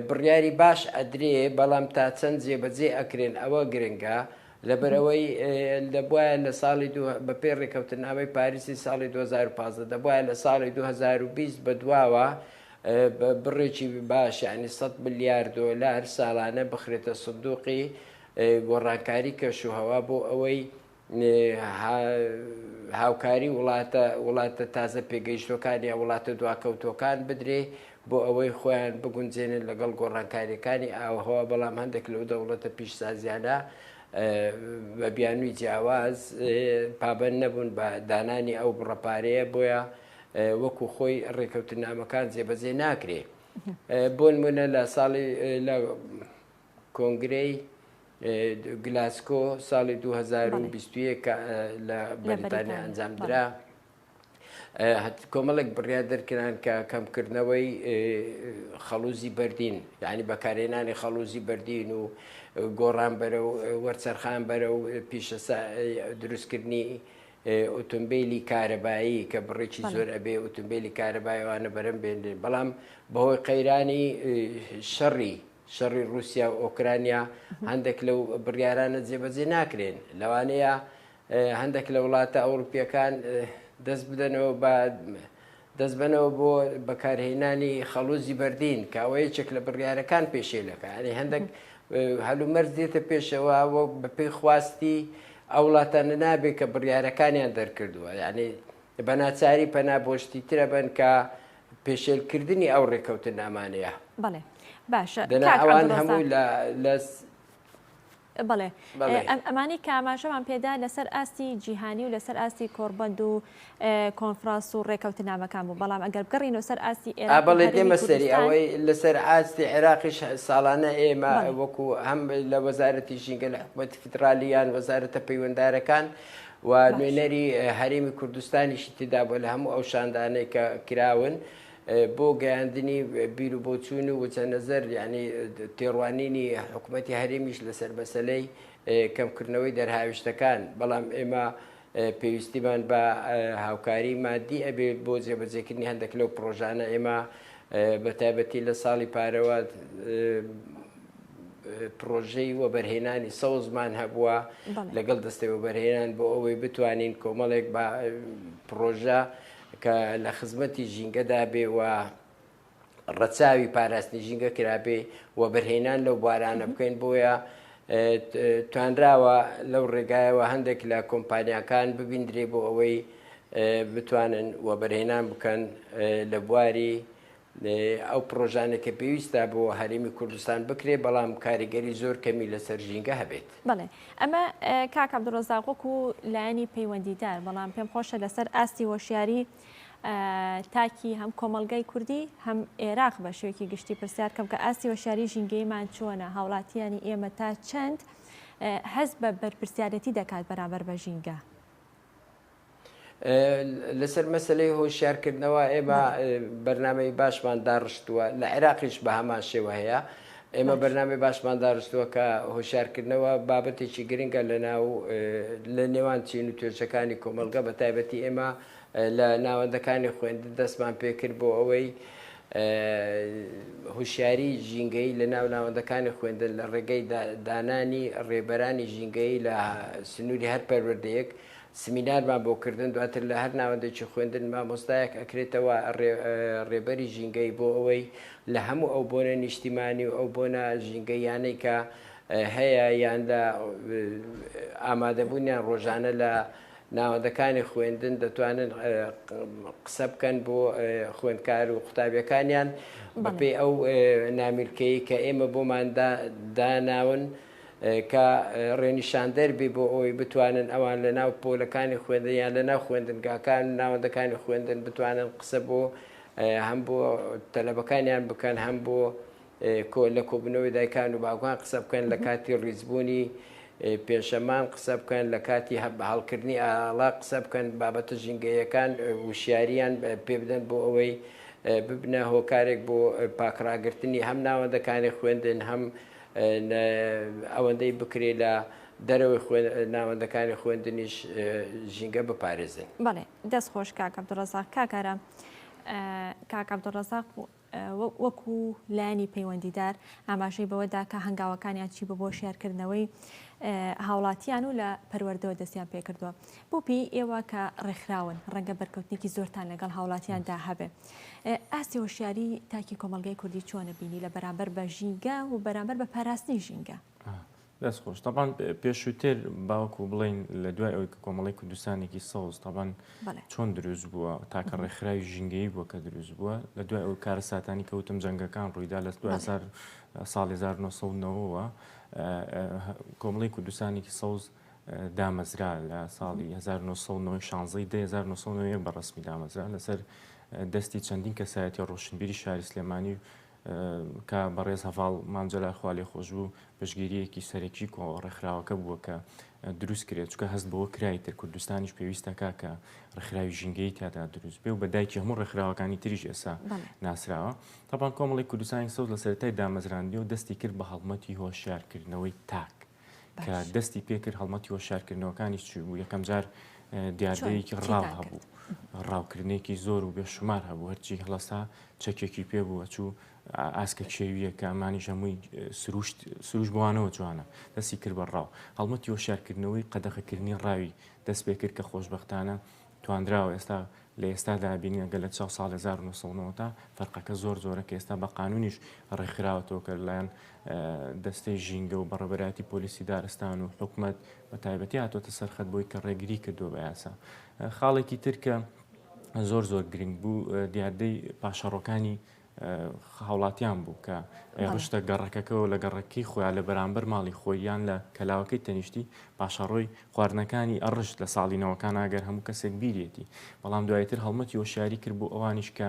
بڕیاری باش ئەدرێ، بەڵام تا چەند جێبەجێ ئەکرێن ئەوە گرنگە، لەبەرەوەی دەبواە لە ساڵی بەپێ ڕێکەوتنامەی پاریسی ساڵی 2015 دەبواە لە ساڵی 2020 بەدواوە بڕێکی باش، ینی 100 ملیار دۆلار ساڵانە بخرێتە سندوقی گۆڕانکاری کەشوهەوا بۆ ئەوەی هاوکاری وڵاتە تازە پێگەیشتەکانی وڵاتە دواکەوتەکان بدرێ بۆ ئەوەی خۆیان بگونجێنن لەگەڵ گۆڕانکاریەکانی ئاوهەوا. بەڵام هەندێک لەو دەوڵەتە پیشسازیانە بە بیانووی جیاواز پابند نەبوون بە دانانی ئەو بڕەپارەیە، بۆیە وەکو خۆی ڕێکەوتنامەکان جێبەجێ ناکرێ. بۆ نمونە لە ساڵی لە کۆنگرەی گلاسکۆ ساڵی 2021 لە بەریتانیا ئەنجامدرا، کۆمەڵێک بڕیار دەرکران کە کەمکردنەوەی خەڵوزی بەردین، یعنی بەکارهێنانی خەڵوزی بەردین و گۆڕان بەرە و وەرچەرخان بەرە و پیشە دروستکردنی ئۆتۆمبیلی کارەبایی کە بڕێکی زۆر ئەبێ ئۆتۆمبیلی کارەباییوانە بەرەم بێنێن. بەڵام بەهۆی قەیرانی شەڕی رووسیا و ئۆکرانیا هەندێک لەو بڕیارانە جێبەجێ ناکرێن. لەوانەیە هەندێک لە وڵاتە ئەوروپیەکان دەست بنەوە بۆ بەکارهێنانی خەڵوزی بەردین کە ئەوە یەکێک لە بڕیارەکان پێشێلەکە، ینی هەندێک هەلومەرز دێتە پێشەوە بە پێی خواستی ئەو وڵاتانە نابێت کە بڕیارەکانیان دەرکردووە، یعنی بە ناچاری پەنابۆشتی ترە بن کە پێشێلکردنی ئەو ڕێکەوتنامانەیە. بەڵێ باشە ئەوان هەموو بڵێ ئەمانی کاماژەمان پێدا لەسەر ئاستی جیهانی و لەسەر ئاستی کۆربەند و کۆنفرانس و ڕێکەوتنامەکان بوو، بەڵام ئەگەر بگەڕینەوە سەر ئاستی بەڵێ دێمە سەری ئەوەی لەسەر ئاستی عێراقیش ساڵانە ئێمە وەکو هەم لە وەزارەتی ژینگە لە حکوومەتی فیدرالیان وەزارەتە پەیوەنددارەکان و نوێنەری هەرێمی کوردستانیشی تێدا بووە لە هەموو ئەو شاندانەی کە کراون بۆ گەیاندنی بیر و بۆچوون و وچە نەزەر، یعنی تێڕوانینی حکوومەتی هەرێمیش لەسەر مەسەلەی کەمکردنەوەی دەرهاویشتەکان. بەڵام ئێمە پێویستیمان بە هاوکاری مادی ئەبێت بۆ جێبەجێکردنی هەندێک لەو پرۆژانە. ئێمە بە تایبەتی لە ساڵی پارەوە پرۆژەی وەبەرهێنانی سەوزمان هەبووە لەگەڵ دەستەی وەبەرهێنان بۆ ئەوەی بتوانین کۆمەڵێک بە پرۆژە کە لە خزمەتی ژینگەدا بێ و ڕەچاوی پاراستنی ژینگە کرابێ و بەرهێنان لەو بارانە بکەین. بۆیە توانراوە لەو ڕێگایەوە هەندێک لە کۆمپانیاکان ببیندرێ بۆ ئەوەی بتوانن و بەرهێنان بکەن لە بواری ئەو پرۆژانە کە پێویستە بۆ هەرێمی کوردستان بکرێ، بەڵام کاریگەری زۆر کەمی لەسەر ژینگە هەبێت. بڵێ ئەمە کاک عەبدوڕەزاق وەکو لایەنی پەیوەندیدار، بەڵام پێم خۆشە لەسەر ئاستی هۆشیاری تاکی هەم کۆمەلگای کوردی هەم عێراق بە شێوەیەکی گشتی پرسیار کەم کە ئاستی هۆشیاری ژینگەیمان چۆنە، هاوڵاتیانی ئێمە تا چەند هەست بە بەرپرسیارەتی دەکات بەرامبەر بە ژینگە؟ لەسەر مەسلەی هۆشیارکردنەوە ئێمە بەرنامەی باشمان داڕشتووە، لە عێراقیش بە هەمان شێوە هەیە. ئێمە بەرنامەی باشمان داڕشتووە کە هۆشیارکردنەوە بابەتێکی گرنگە لە نێوان چین و توێژەکانی کۆمەلگا، بە تایبەتی ئێمە لە ناوەندەکانی خوێندن دەستمان پێکرد بۆ ئەوەی هوشیاری ژینگەی لە ناو ناوەندەکانی خوێندن لە ڕێگەی دانانی ڕێبەرانی ژینگەی لە سنووری هەر پەروەردەیەک سمینارمان بۆ کردن دواتر لە هەر ناوەندێکی خوێندن مامۆستایەک ئەکرێتەوە ڕێبەری ژینگەی بۆ ئەوەی لە هەموو ئەو بۆنە نیشتیمانی و ئەو بۆنە ژینگەیانەی کە هەیە یان لە ئامادەبوونیان ڕۆژانە لە ناوەندەکانی خوێندن دەتوانن قسە بکەن بۆ خوێندکار و قوتابیەکانیان بەپێی ئەو نامیلکەی کە ئێمە بۆمان داناون کە ڕێنیشاندەر بێ بۆ ئەوەی بتوانن ئەوان لە ناو پۆلەکانی خوێندن یان لە ناو خوێندنگاکان ناوەندەکانی خوێندن بتوانن قسە بۆ هەم بۆ تەلەبەکانیان بکەن هەم بۆ لە کۆبنەوەی دایکان و باوکان قسە بکەن لە کاتی ڕیزبوونی پێشەمان قسە بکەن لە کاتی هەڵکردنی ئاڵا قسە بکەن بابەتە ژینگەیەکان وشیاریان پێ بدەن بۆ ئەوەی ببنە هۆکارێک بۆ پاکراگرتنی هەم ناوەندەکانی خوێندن هەم ئەوەندەی بکرێ لە دەرەوەی ناوەندەکانی خوێندنیش ژینگە بپارێزن. بەڵێ دەست خۆش کاک عەبدوڕەزاق. کاکارە کاک عەبدوڕەزاق وەکو لایانی پەیوەندیدار ئاماژەی بەوەدا کە هەنگاوەکانیان چی بە بۆ شێرکردنەوەی هاوڵاتیان و لە پەروەردەوە دەستیان پێ کردووە. بۆپی ئێوە کە ڕێکخراون ڕەنگە بەرکەوتنێکی زۆرتان لەگەڵ هاوڵاتیاندا هەبێ. ئاستی هۆشیاری تاکی کۆمەڵگەی کوردی چۆنە بینی لە بەرامبەر بە ژینگە و بەرامبەر بە پاراستنی ژینگە؟ دەست خۆش تاپان پێشووتر باوەکو بڵین لە دوای ئەوەی کە کۆمەڵی کوردستانێکی سەوز تاپان چۆن دروست بووە تاکە ڕێکخراوی ژینگەیی بووە کە دروست بووە لە دوای ئەو کارە ساتانی کەوتم جەنگەکان ڕوویدا لە 2000 ساڵی 1990ەوە کۆمەڵی کوردستانێکی سەوز دامەزرا لە ساڵی 1990 بەڕسمی دامەزرا لەسەر دەستی چەندین کەسایەتی ڕۆشنبیری شاری سلێمانی کە بەڕێز هەڤاڵ مامجەلال خوا لێ خۆش بوو پشگیریەکی سەرەکی ڕێکخراوەکە بووە کە دروست کرێت چکە هەست بەوە کرایتر کوردستانیش پێویستە کە ڕێکخراوی ژینگەی تیادا دروست بێ و بە دایکی هەموو ڕێکخراوەکانی تریش ئێستا ناسراوە. تاپان کۆمەڵی کوردستانی سەوز لە سەرەتای دامەزراندی و دەستی کرد بە هەڵمەتی هۆشیارکردنەوەی تاک کە دەستی پێکرد هەڵمەتی هۆشیارکردنەوەکانی چی بوو یەکەم جار دیاردەیەکی ڕاو هەبوو ڕاوکردنێکی زۆر و بێشمار هەبوو هەرچی هەڵەسا چەکێکی پێ بووە چوو ئاسکە کێویە کە ئەمانی ژەمووی سروش بوانەوە جوانە دەستی کرد بە ڕاو هەڵمەتی هۆشیارکردنەوەی قەدەغەکردنی ڕاوی دەست پێ کرد کە خۆشبەختانە توانراوە ئێستا لە ئێستادا بینی ئەگە لە 4 ساڵ 1990 تا فەرقەکە زۆرە کە ئێستا بە قانونیش ڕێکخراوەتەوە کە لەلایەن دەستەی ژینگە و بەڕێبەراتی پۆلیسی دارستان و حکومەت بە تایبەتی هاتوۆتە سەرخەت بۆی کە ڕێگری کردووە بە یاسا. خاڵێکی تر کە زۆر گرنگ بوو دیاردەی پاشەڕۆکانی هاوڵاتیان بوو کە ڕشتە گەڕەکەکەەوە لە گەڕەکەی خۆیان لە بەرامبەر ماڵی خۆیان لە کەلاوەکەی تەنیشتی پاشەڕۆی خواردنەکانی ئەڕشت لە ساڵینەوەکان ئاگەر هەموو کەسێک بیرێتی بەڵام دوایتر هەڵمەتی هۆشیاری کرد بۆ ئەوانیش کە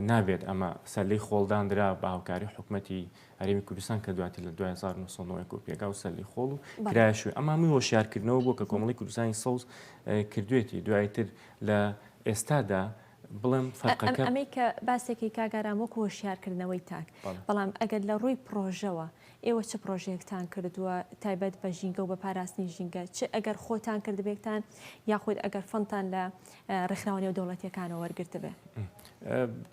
نابێت ئەمە سەرلەی خۆڵدانرا بە هاوکاری حکوومەتی هەرێمی کوردستان کە دواتر لە 2009 پێگا و سەرلەی خۆڵ و کرایشوی ئەمامی هۆشیارکردنەوە بووە کە کۆمەڵی کوردستانی سەوز کردوێتی دوایتر لە ئێستادا بڵێم فەرقەکە ئەمەی کە باسێکی کاگاران وەکو هۆشیارکردنەوەی تاک بەڵام ئەگەر لە ڕووی پرۆژەوە ئێوە چه پرۆژێکتان کردووە تایبەت بە ژینگە و بە پاراستنی ژینگە چ ئەگەر خۆتان کردبێکتان یاخود ئەگەر فەنتان لە ڕێکخراوە نێودەوڵەتیەکانەوە وەرگرت بێ؟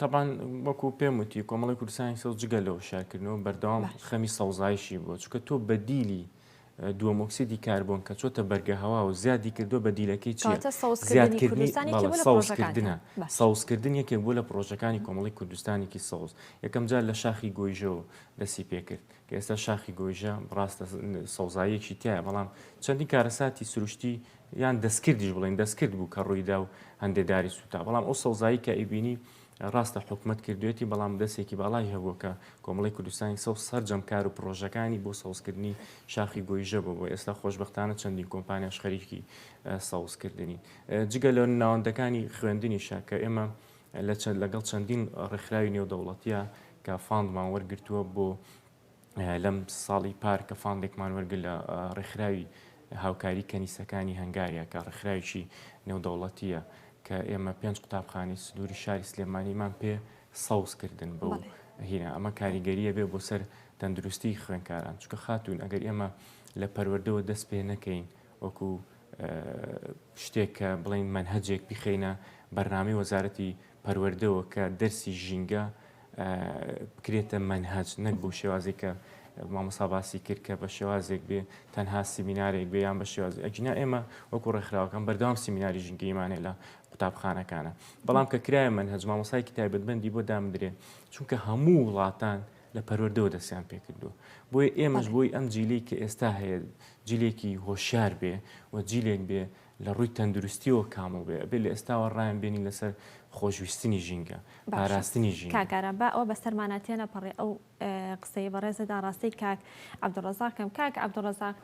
تەبان وەکو پێم وتی کۆمەڵی کوردستانی سەوز جگە لە هۆشیارکردنەوە بەردەوام خەمی سەوزایشی بووە چونکە تۆ بەدیلی دووەمۆکسیدی کاربۆن کە چۆتە بەرگە هەوا و زیادی کردو بە دیلەکەی سەوزکردن یەکێک بوو لە پرۆژەکانی کۆمەڵی کوردستانێکی سەوز یەکەم جار لە شاخی گۆیژەوە دەستی پێکرد کە ئێستا شاخی گۆیژە ڕاستە سەوزاییەکی تایە بەڵام چەندی کارەساتی سروشتی یان دەستکردیش بڵێن دەستکرد بوو کە ڕوویدا و هەندێداری سوتا بەڵام ئەو سەوزایی کە ئیبینی ڕاستە حکومت کردوێتی بەڵام دەستێکی باڵای هەبووە کە کۆمەڵی کوردستانی سەوز سەرجەم کار و پرۆژەکانی بۆ سەوزکردنی شاخی گۆیژە بوو بۆ ئێستا خۆشبەختانە چەندین کۆمپانیاش خەریکی سەوزکردنی جگە لە ناوەندەکانی خوێندنیشە کە ئێمە لەگەڵ چەندین ڕێکخراوی نێودەوڵەتیە کە فاندمان وەرگرتووە بۆ لەم ساڵی پار کە فاندێکمان وەرگرت لە ڕێکخراوی هاوکاری کەنیسەکانی هەنگاریە کە ڕێکخراویی نێودەوڵەتیە کە ئێمە 5 قوتابخانەی سنووری شاری سلێمانیمان پێ سەوزکردن بەو هینە ئەمە کاریگەریە بێ بۆ سەر تەندروستی خوێنکاران چونکە خاتون ئەگەر ئێمە لە پەروەردەوە دەست پێ نەکەین وەکو شتێک کە بڵین منهەجێک بخەینە بەرنامەی وەزارەتی پەروەردەوە کە دەرسی ژینگە بکرێتە منهج نەک بۆ شێوازێک کە مامۆستا باسی کرد کە بە شێوازێک بێ تەنها سیمینارێک بێ یان بە شێواز ئەگینا ئێمە وەکو ڕێکخراوەکەم بەردەوام سیمیناری ژینگەیمانێ لە قوتابخانەکانە بەڵام کە کرایە منهج مامۆستای تایبەتمەندی بۆ دامدرێ چونکە هەموو وڵاتان لە پەروەردەوە دەستیان پێ کردو بۆیە ئێمەش بۆی ئەم جیلەی کە ئێستا هەیە جیلێکی هۆشیار بێ و جیلێک بێ لە ڕووی تەندروستیەوە کامل بێ بێ لە ئێستاوە ڕایان بێنی لەسەر خۆشویستنی ژینگە پاراستنی ژینگە کاکاران با ئەوە بەسەرمانەتێنە پەڕێ ئەو قسەی بەڕێزەدا ڕاستی کاک عەبدوڵڕەزاقم کاک عەبدوڵڕەزاق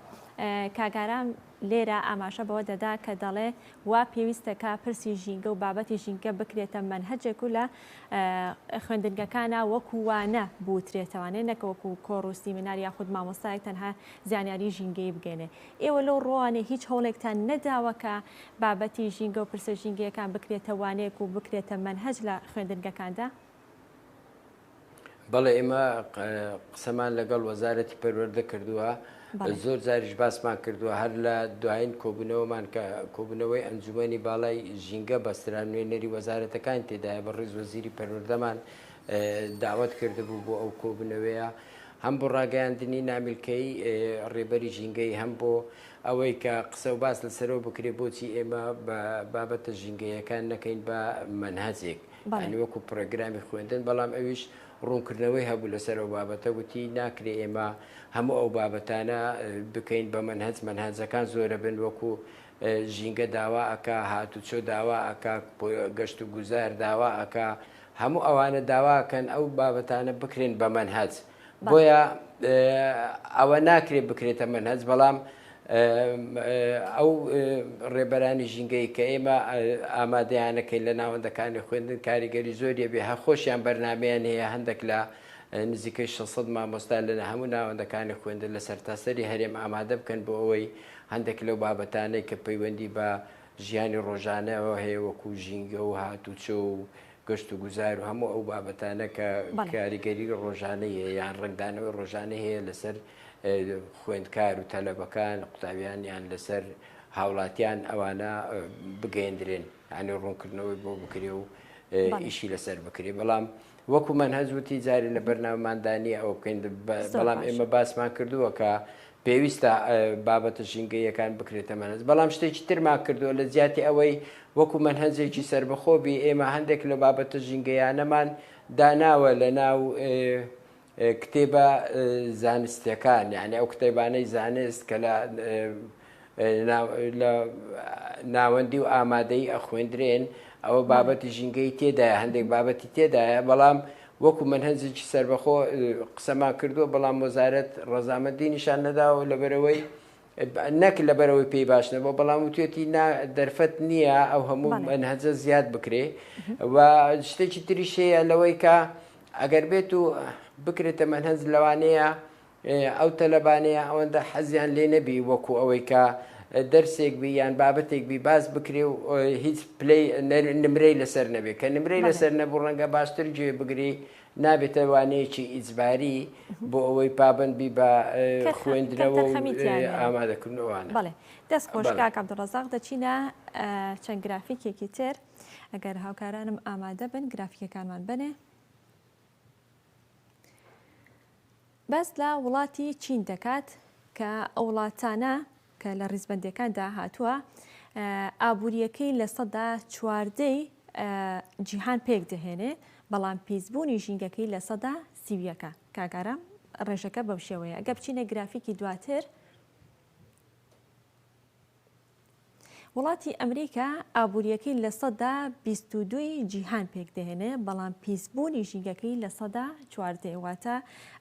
کاگاران لێرە ئاماژە بەوە دەدا کە دەڵێ وا پێویستەکە پرسی ژینگە و بابەتی ژینگە بکرێتە منهەجێک و لە خوێندنگەکانە وەکووانە بوترێتەوانێ نەکە وەکو کۆڕ و سیمینار یاخود مامۆستایەک تەنها زانیاری ژینگەی بگەێنێ ئێوە لەو ڕۆوانێ هیچ هەوڵێکتان نەداوە کە بابەتی ژینگە و پرسە ژینگەیەکان بکرێتە وانەیەک و بکرێتە منهەج لە خوێندنگەکاندا؟ بەڵێ ئێمە قسەمان لەگەڵ وەزارەتی پەروەردە کردووە زۆر جاریش باسمان کردووە هەر لە دوایین کۆبوونەوەمان کە کۆبوونەوەی ئەنجومەنی باڵای ژینگە بەستران نوێنەری وەزارەتەکان تێدایە بە ڕێز وەزیری پەروەردەمان داوەت کردبوو بۆ ئەو کۆبوونەوەیە هەم بۆ ڕاگەیاندنی نامیلکەی ڕێبەری ژینگەی هەم بۆ ئەوەی کە قسە و باس لەسەرەوە بکرێ بۆچی ئێمە بە بابەتە ژینگەیەکان نەکەین بە منهەجێک ئەنی وەکو پرۆگرامی خوێندن بەڵام ئەویش ڕوونکردنەوەی هەبوو لەسەرەوە بابەتە وتی ناکرێ ئێمە هەموو ئەو بابەتانە بکەین بە منهەجەکان زۆرە بن وەکو ژینگە داوا ئەکا هاتوچۆ داوا ئەکا گەشت و گوزار داوا ئەکا هەموو ئەوانە داواکەن ئەو بابەتانە بکرێن بە منهەج بۆیە ئەوە ناکرێت بکرێتە منهەج بەڵام ئەو ڕێبەرانی ژینگەی کە ئێمە ئامادەیانەکەین لە ناوەندەکانی خوێندن کاریگەری زۆریە بێ هەخۆشیان بەرنمەیان هەیە هەندێک لە نزیکەی 600 مامۆستا لە هەموو ناوەندەکانی خوێندن لە سەرتاسەری هەرێم ئامادە بکەن بۆ ئەوەی هەندێک لەو بابەتانەی کە پەیوەندی بە ژیانی ڕۆژانەوە هەیە وەکو ژینگە و هاتوچۆ و گەشت و گوزار و هەموو ئەو بابەتانە کە کاریگەری ڕۆژانەی هەیە یان ڕنگدانەوەی ڕۆژانە هەیە لەسەر خوێندکار و تەلەبەکان قوتابیانیان لەسەر هاوڵاتیان ئەوانە بگەیەندرێن ینی ڕوونکردنەوەی بۆ بکرێ و ئیشی لەسەر بکرێ بەڵام وەکو منهەج وتی جاری لە بەرنامەماندانی ئەو بکەین بەڵام ئێمە باسمان کردووە کە پێویستە بابەتە ژینگەیەکان بکرێتە منهەج بەڵام شتێکی ترمان کردووە لە زیاتی ئەوەی وەکو منهەجێکی سربەخۆبی ئێمە هەندێک لە بابەتە ژینگەیانەمان داناوە لە ناو کتێبە زانستیەکان یعنی ئەو کتێبانەی زانست کە لە ناوەندی و ئامادەی ئەخوێندرێن ئەوە بابەتی ژینگەی تێدایە هەندێک بابەتی تێدایە بەڵام وەکو منهەجێکی سربەخۆ قسەمان کردووە بەڵام وەزارەت ڕەزامەندی نیشان نەداوە لەبەرەوەی نەک لەبەرەوەی پێی باشنەوە بەڵام وتێتی دەرفەت نییە ئەو هەموو منهەجە زیاد بکرێ و شتێکی تریش هەیە لەوەی کە ئەگەر بێت و بکرێتە منهەج لەوانەیە ئەو تەلەبانەیە ئەوەندە حەزیان لێ نەبی وەکو ئەوەی کە دەرسێک بی یان بابەتێک بی باز بکرێ و هیچ پلەی نمرەی لەسەر نەبێت کە نمرەی لەسەر نەبوو ڕەنگە باشتر گوێ بگری نابێتە وانەیەکی ئیجباری بۆ ئەوەی پابندبی بە خوێندنەوە و ئامادەکردنەوەوانە. بەڵێ دەست خۆش کاک عەبدوڵڕەزاق دەچینە چەند گرافیکێکی تر ئەگەر هاوکارانم ئامادە بن گرافیکەکانمان بنێ. بەس لە وڵاتی چین دەکات کە ئەو وڵاتانە کە لە ڕیزبەندەکاندا هاتووە ئابوووریەکەی لە 14 جیهان پێک دەهێنێ بەڵام پیسبوونی ژینگەکەی لە 30 کاگارە ڕێژەکە بەو شێوەیە. ئەگە بچینە گرافیکی دواتر وڵاتی ئەمریکا ئابوووریەکەی لە 22 جیهان پێک دەهێنێ بەڵام پیسبوونی ژینگەکەی لە 14 واتە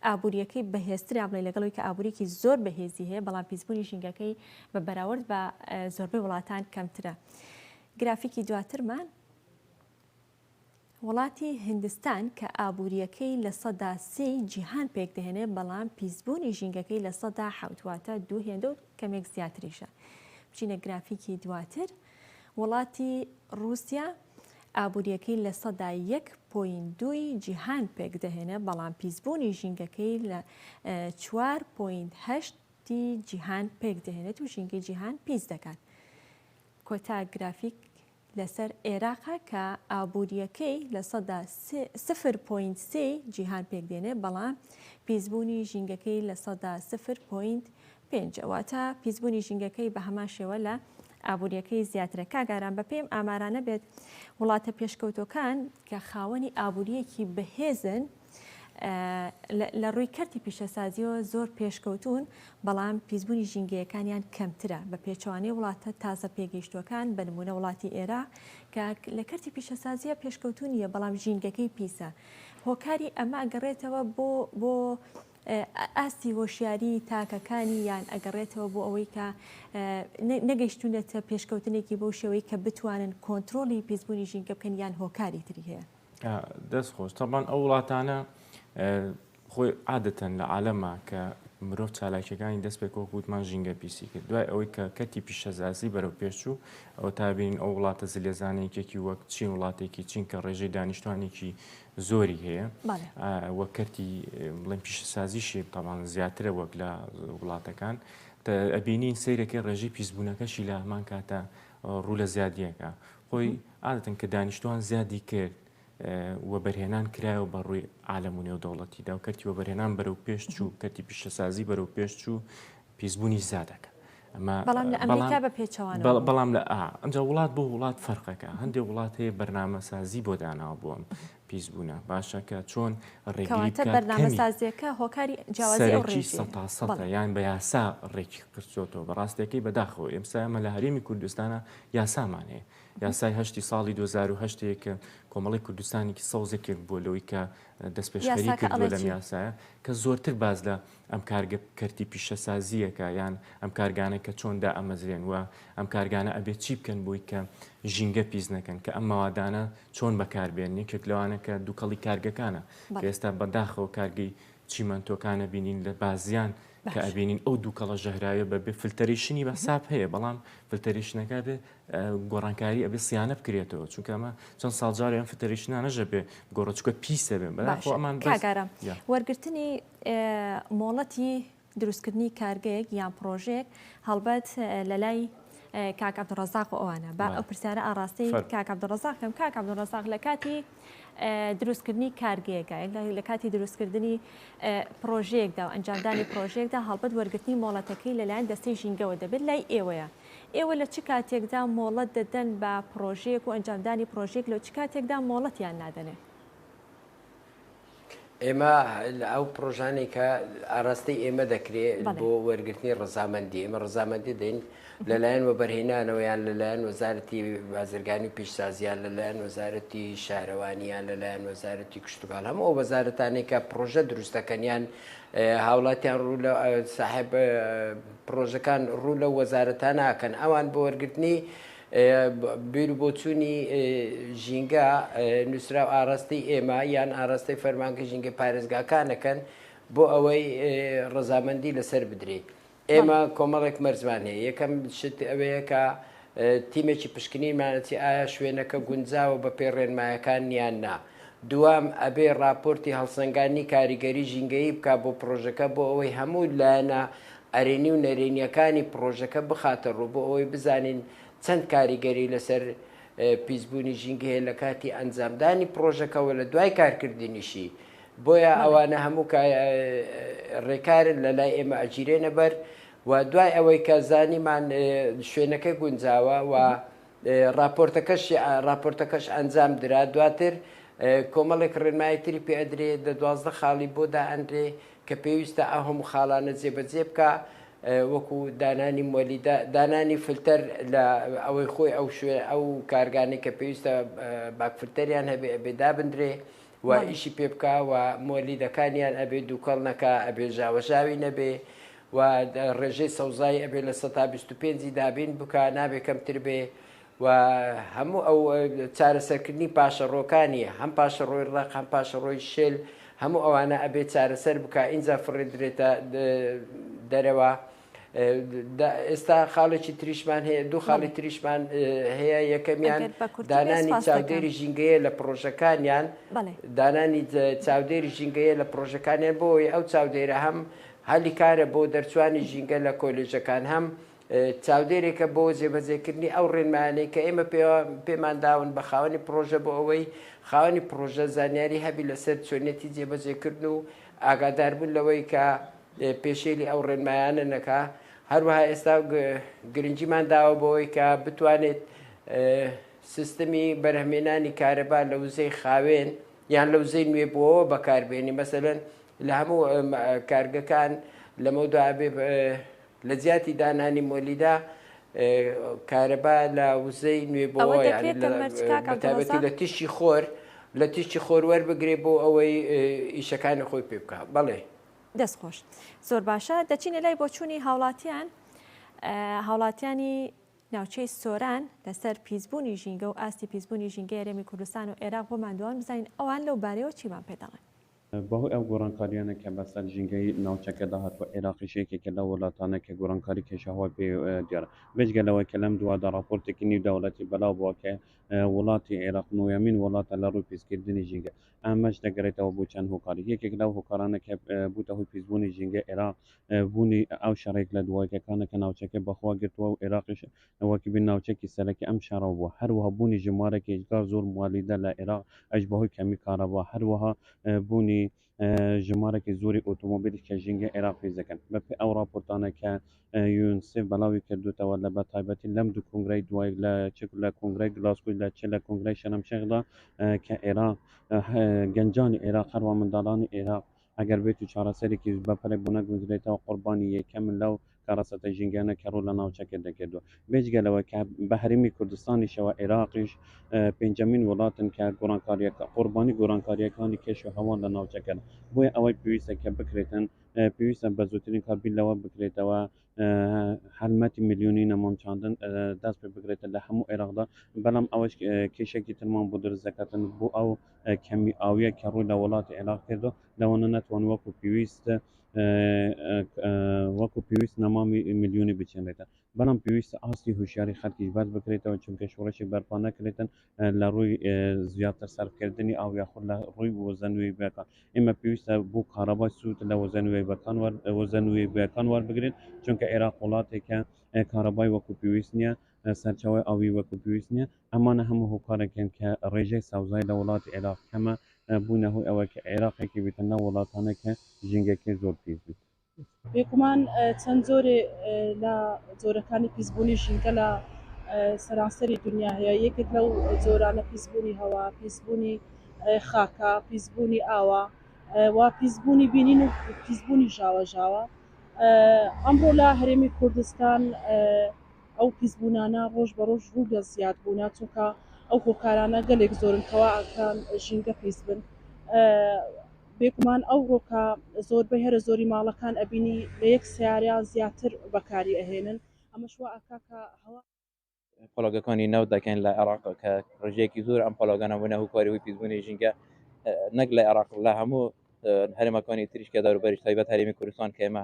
ئابوووریەکەی بەهێزترا بڵێ لەگەڵەوەی کە ئابوووریەکی زۆر بەهێزی هەیە بەڵام پیسبوونی ژینگەکەی بە بەراورد بە زۆربەی وڵاتان کەمترە. گرافیکی دواترمان وڵاتی هندستان کە ئابوووریەکەی لە 3 جیهان پێک دەهێنێ بەڵام پیسبوونی ژینگەکەی لە 7 واتە دوو هێندە و کەمێک زیاتریشە. بچینە گرافیکی دواتر وڵاتی رووسیا ئابوووریەکەی لە 1.2 جیهان پێک دەهێنێ بەڵام پیسبوونی ژینگەکەی لە 4.8 جیهان پێک دەهێنێت و ژینگەی جیهان پیس دەکات. کۆتا گرافیک لەسەر عێراقا کە ئابوووریەکەی لە سەدا 0.3 جیهان پێک دێنێ، بەڵام پیسبوونی ژینگەکەی لە سەدا 0.5 ئەواتە پیسبوونی ژینگەکەی بە هەمان شێوە لە ئابوووریەکەی زیاترە. کاگاران بە پێم ئامارانە بێت وڵاتە پێشکەوتەکان کە خاوەنی ئابوووریەکی بەهێزن لە ڕووی کەرتی پیشەسازیەوە زۆر پێشکەوتون، بەڵام پیسبوونی ژینگەیەکانیان کەمترە بە پێچوانەی وڵاتە تازە پێگەیشتوەکان، بە نمونە وڵاتی ئێرە کە لە کەرتی پیشەسازیە پێشکەوتونیە بەڵام ژینگەکەی پیسە. هۆکاری ئەمە ئەگەڕێتەوە بۆ ئاستی هۆشیاری تاکەکانی، یان ئەگەڕێتەوە بۆ ئەوەی کە نەگەیشتونەتە پێشکەوتنێکی بۆ شێوەی کە بتوانن کۆنتترۆلی پیسبوونی ژینگە بکەن یان هۆکاری تری هەیە. دەست خۆش تەبان ئەو وڵاتانە خۆی عادەتەن لە عالەما کە مرۆڤ چالاکیەکانی دەست پێک وەکووتمان ژینگە پیسی کرد. دوای ئەوەی کە کەتی پیشەسازی بەرەو پێشچوو ئەو تابین ئەو وڵاتە زلێزانەیەکێکی وەک چین وڵاتێکی چین کە ڕێژەی دانیشتوانێکی زۆری هەیە وە کەرتی بڵێن پیشەسازیشی تاوان زیاترە وەک لە وڵاتەکان، ئەبینین سیرەکەی ڕێژەی پیسبوونەکەشی لە هەمان کاتە ڕوو لە زیادیەکە. خۆی عادەتەن کە دانیشتوان زیادی کرد وە بەرهێنان کرایەوە بە ڕووی عالەم و نێودەوڵەتیدا و کەرتی وە بەرهێنان بەرەو پێشچوو، کەرتی پیشەسازی بەرەو پێشچوو پیسبوونی زیادەکە. بەڵام لە ئەمریکا بە پێچەوانە بەڵام لە ئەمجا وڵات بۆ وڵات فەرقەکە. هەندێک وڵات هەیە بەرنامەسازی بۆ داناوە بۆ ئەم پیسبوونە باشەکە چۆن ڕێگری بەرنامەسازیەکە هۆکاری جیاوازی ئەو ڕێژەی سەتە یان بە یاسا ڕێکی کردوتەوە بەڕاستیەکەی بەداخەوە. ئێمسا ئەمە لە هەرێمی کوردستانە یاسامان هەیە، یاسای هەشتی ساڵی 2008 کە کۆمەڵی کوردستانێکی سەوزێکێک بووە لەوەی کە دەستپێشخەری کردووە لەم یاسایە کە زۆرتر باز لە ئەم کارگە کەرتی پیشەسازیەکە یان ئەم کارگانە کە چۆندا ئەمەزرێن وە ئەم کارگانە ئەبێت چی بکەن بۆی کە ژینگە پیس نەکەن، کە ئەم ماوادانە چۆن بەکاربێن. یەکێک لەوانە کە دووکەڵی کارگەکانە کە ئێستا بەداخەوە کارگەی چیمەنتۆکانە بینین لە بازیان کە ئەبینین ئەو دووکەڵە ژەهراوە بەبێ فلتەریشنی بە ساپ هەیە، بەڵام فلتەریشنەکە بێ گۆڕانکاری ئەبێ سیانە بکرێتەوە، چونکە ئەمە چەند ساڵجار ئەم فلتەریشنانەژە بێ گۆڕەچکە پیسە بێن بەداخەوە ئەمان کاگارە وەرگرتنی مۆڵەتی دروستکردنی کارگەیەک یان پرۆژێک هەڵبەت لە لای کاک عەبدوڕەزاق و ئەوانە با ئەو پرسیارە ئاڕاستی کاک عەبدوڕەزاق کەم. کاک عەبدوڕەزاق لە کاتی دروستکردنی کارگەیەکە لە کاتی دروستکردنی پرۆژێکدا و ئەنجامدانی پرۆژێکدا هەڵبەت وەرگرتنی مۆڵەتەکەی لەلایەن دەستەی ژینگەوە دەبێت لای ئێوەیە. ئێوە لە چ کاتێکدا مۆڵەت دەدەن بە پرۆژێک و ئەنجامدانی پرۆژێک لە چ کاتێکدا مۆڵەتیان نادەنێ؟ ئێمە ئەو پرۆژانێک کە ئاراستی ئێمە دەکرێت بۆ وەرگرتنی ڕزامەندی، ئێمە ڕزامەندی دەین لەلایەن وەبەرهێنانەوە یان لەلایەن وەزارەتی بازرگانی و پیشسازیان، لەلایەن وەزارەتی شارەوانیان، لەلایەن وەزارەتی کشتتوکان، هەموو ئەو وەزارەتانێک کە پرۆژە دروستەکەنیان هاوڵاتیان ڕوو لە ساحب پرۆژەکان ڕوو لە وەزارەتان ناکەن. ئەوان بۆ وەرگرتنی بیر و بۆچوونی ژینگە نووسرا و ئاراستی ئێمە یان ئاراستی فەرمانکە ژینگە پارێزگاکانەکەن بۆ ئەوەی ڕزامەندی لەسەر بدرێت. ئێمە کۆمەڵێک مەرزمان هەیە. یەکەم شت ئەوەیە کە تیمێکی پشکنینمانەتی ئایا شوێنەکە گونجاوە بە پێ ڕێنمایەکان یان نا. دوام ئەبێ راپۆرتی هەڵسەنگانی کاریگەری ژینگەیی بکە بۆ پرۆژەکە بۆ ئەوەی هەموو لایەنە ئەرێنی و نەرێنیەکانی پرۆژەکە بخاتە ڕوو بۆ ئەوەی بزانین چەند کاریگەری لەسەر پیسبوونی ژینگە هەیە لە کاتی ئەنجامدانی پرۆژەکەەوە لە دوای کارکردنیشی. بۆیە ئەوانە هەموو ڕێکارن لە لای ئێمە ئەگیرێنە بەر و دوای ئەوەی کە زانیمان شوێنەکە گونجاوە و راپۆرتەکەش ئەنجام درا، دواتر کۆمەڵێک ڕێنمایەتری پێ ئەدرێ دە 12 خاڵی بۆ دائەنرێ کە پێویستە ئەو هەموو خاڵانە جێبەجێ بکە، وەکو دانانی مۆلیدا دانانی فلتەر لە ئەوەی خۆی ئەو کارگانی کە پێویستە باکفلتەریان هەبێ ئەبێ دابدرێ و ئیشی پێ بکە و مۆلیدەکانیان ئەبێ دووکەڵ نەکە، ئەبێ ژاوەژاوی نەبێ و ڕێژەی سەوزایی ئەبێ لە 125 دابین بکە، نابێ کەمتر بێ و هەموو ئەو چارەسەرکردنی پاشەڕۆکانی هەم پاشەڕۆی ڕق هەم پاشەڕۆی شێل هەموو ئەوانە ئەبێ چارەسەر بکە ئینجا فڕێدرێتە دەرەوە. ئێستا خاڵێکی تریشمان هەیە، دوو خاڵی تریشمان هەیە. یەکەمیان دانانی چاودێری ژینگەیە لە پرۆژەکانیان، دانانی چاودێری ژینگەیە لە پرۆژەکانیان بۆی ئەو چاودێرە هەم هەلی کارە بۆ دەرچوانی ژینگە لە کۆلێژەکان، هەم چاودێرێکە بۆ جێبەجێکردنی ئەو ڕێنمانەی کە ئێمە پێمان داون بە خاوەنی پرۆژە بۆ ئەوەی خاوەنی پرۆژە زانیاری هەبی لەسەر چۆنێتی جێبەجێکردن و ئاگاداربوون لەوەی کە پێشێلی ئەو ڕێنمایانە نەکا. هەروەها ئێستا گرنگیمان داوە بۆەوەی کە بتوانێت سیستەمی بەرهەمێنانی کارەبا لە وزەی خاوێن یان لە وزەی نوێ بۆەوە بەکاربێنی مەسەلەن لە هەموو کارگەکان لەمەودا بێ لە جیاتی دانانی مۆلیدا کارەبا لە وزەی نوێ بۆەوە بەتابەتی لە تیشتی خۆر وەربگرێ بۆ ئەوەی ئیشەکانی خۆی پێ بکات. بەڵێ دەستخۆش زۆر باشە دەچینە لای بۆ چوونی هاوڵاتیانی ناوچەی سۆران لەسەر پیسبوونی ژینگە و ئاستی پیسبوونی ژینگە هەرێمی کوردستان و عێراق بۆ مادووان بزانین ئەوان لەو بارەوە چیمان پێدەڵێن. بەهۆی ئەو گۆڕانکاریانە کە بەسەر ژینگەی ناوچەکەدا هاتووە عێراقیشێکێکە لە وڵاتانە کە گۆڕانکاری کێشەهوا پێ دیارە بێجگەلەوەی کە لەم دووادا راپۆرتێکی نێودەوڵەتی بەلاو بووە کە وڵاتی عێراق نوێیەمین وڵاتە لە ڕووی پیسکردنی ژینگە ئەمەش دەگەڕێتەوە بۆ چەند هۆکاری یەکێک لەو هۆکارانە کە بووتە هۆی پیسبوونی ژینگە عێراق بوونی ئەو شەڕێک لە دوایەکەکانە کە ناوچەکە بەخوا گرتووە و عێراقیش وەکی بن ناوچەکی سەرەکی ئەم شارە بووە هەروەها بوونی ژمارەی هێزگار زۆر موالیدە لە عێراق ئەش بەهۆی کەمی کارەبا هەروەها بوونی ژمارەی زۆری ئۆتۆمۆبیلی کە ژینگە عێراقی دەکەن بەپێ ئەو راپۆرتانە کە یونسێف بەڵاوی کردوتەوە لە بە تایبەتی لەم دوو کنگرەی دوای لە کنگرەی گلاسکۆی لە کنگرەی شەرمشێخدا کە عێراق گەنجانی عێراق هەروە منداڵانی عێراق ئەگەر بێت و چارەسەرێکی بەپەرێک بۆ نەگوزرێتەوە قوربانی یەکەمن لەو کارەسەتە ژینگانە کە ڕوو لە ناوچەکە دەکردووە بێجگەلەوە کە بە هەرێمی کوردستانیشەوە عێراقیش پێنجەمین وڵاتن کە گۆڕانکاریەکە قوربانی گۆڕانکاریەکانی کێش و هەوان لە ناوچەکەن بۆیە ئەوەی پێویستە کە بکرێتن پێویستە بە زووترین کاربیلەوە بکرێتەوە هەلمەتی میلیۆنی نەمامچاندن دەست پێ بگرێتە لە هەموو عێراقدا بەڵام ئەوەش کێشێکی ترمان بۆ دروست دەکاتن بۆ ئەو کەمی ئاویە کە ڕووی لە وڵاتی عێراق کردو لەوانە نەتوان وەکو پێویست نەمامی میلیۆنی بچێنێتە بەڵام پێویستە ئاستی هوشیاری خەڵکیش باز بکرێتەوە چونکە شۆڕشی بەرپا نەکرێتن لە ڕووی زیاتر سەرکردنی ئاو یاخود لە ڕووی وەزەنوێی بەکان ئێمە پێویستە بۆ کارەبای سوود لە وەزەنوێی بەکان وەربگرێت چونکە عێراق وڵاتێکە کارەبای وەکو پێویست نییە سەرچاوی ئاوی وەکو پێویست نییە ئەمانە هەموو هۆکارێکن کە ڕێژەی ساوزای لە وڵاتی عێراق کەمە بوونە هۆی ئەوە کە عێراقێکی بێتە ناو وڵاتانە کە ژینگەکەی زۆر پێ بیت بێگومان چەند زۆرێ لە جۆرەکانی پیسبوونی ژینگە لە سەرانسەری دنیا هەیە یەکێک لەو جۆرانە پیسبوونی هەوا پیسبوونی خاکە پیسبوونی ئاوە و پیسبوونی بینین و پیسبوونی ژاوە ئەمڕۆ لە هەرێمی کوردستان ئەو پیسبوونانە ڕۆژ بە ڕۆژ ڕوو لە زیاد بوونا چونکە ئەو هۆکارانە گەلێک زۆرنکەوە ئەکان ژینگە پیس بن بێگومان ئەو ڕۆکە زۆربەی هەرە زۆری ماڵەکان ئەبینی لە یەک سیاریان زیاتر بەکاری ئەهێنن ئەمەشوە ئەکاکە هەوا پۆلۆگەکانی ناو دەکەن لە عێراق کە ڕژەیەکی زۆر ئەم پۆلۆگانە بوونە هۆکاری وی پیسبوونی ژینگە نەک لە عێراق لە هەموو هەرێمەکانی تریشکە دەوروبەری تایبەت هەرێمی کوردستان کە ئێمە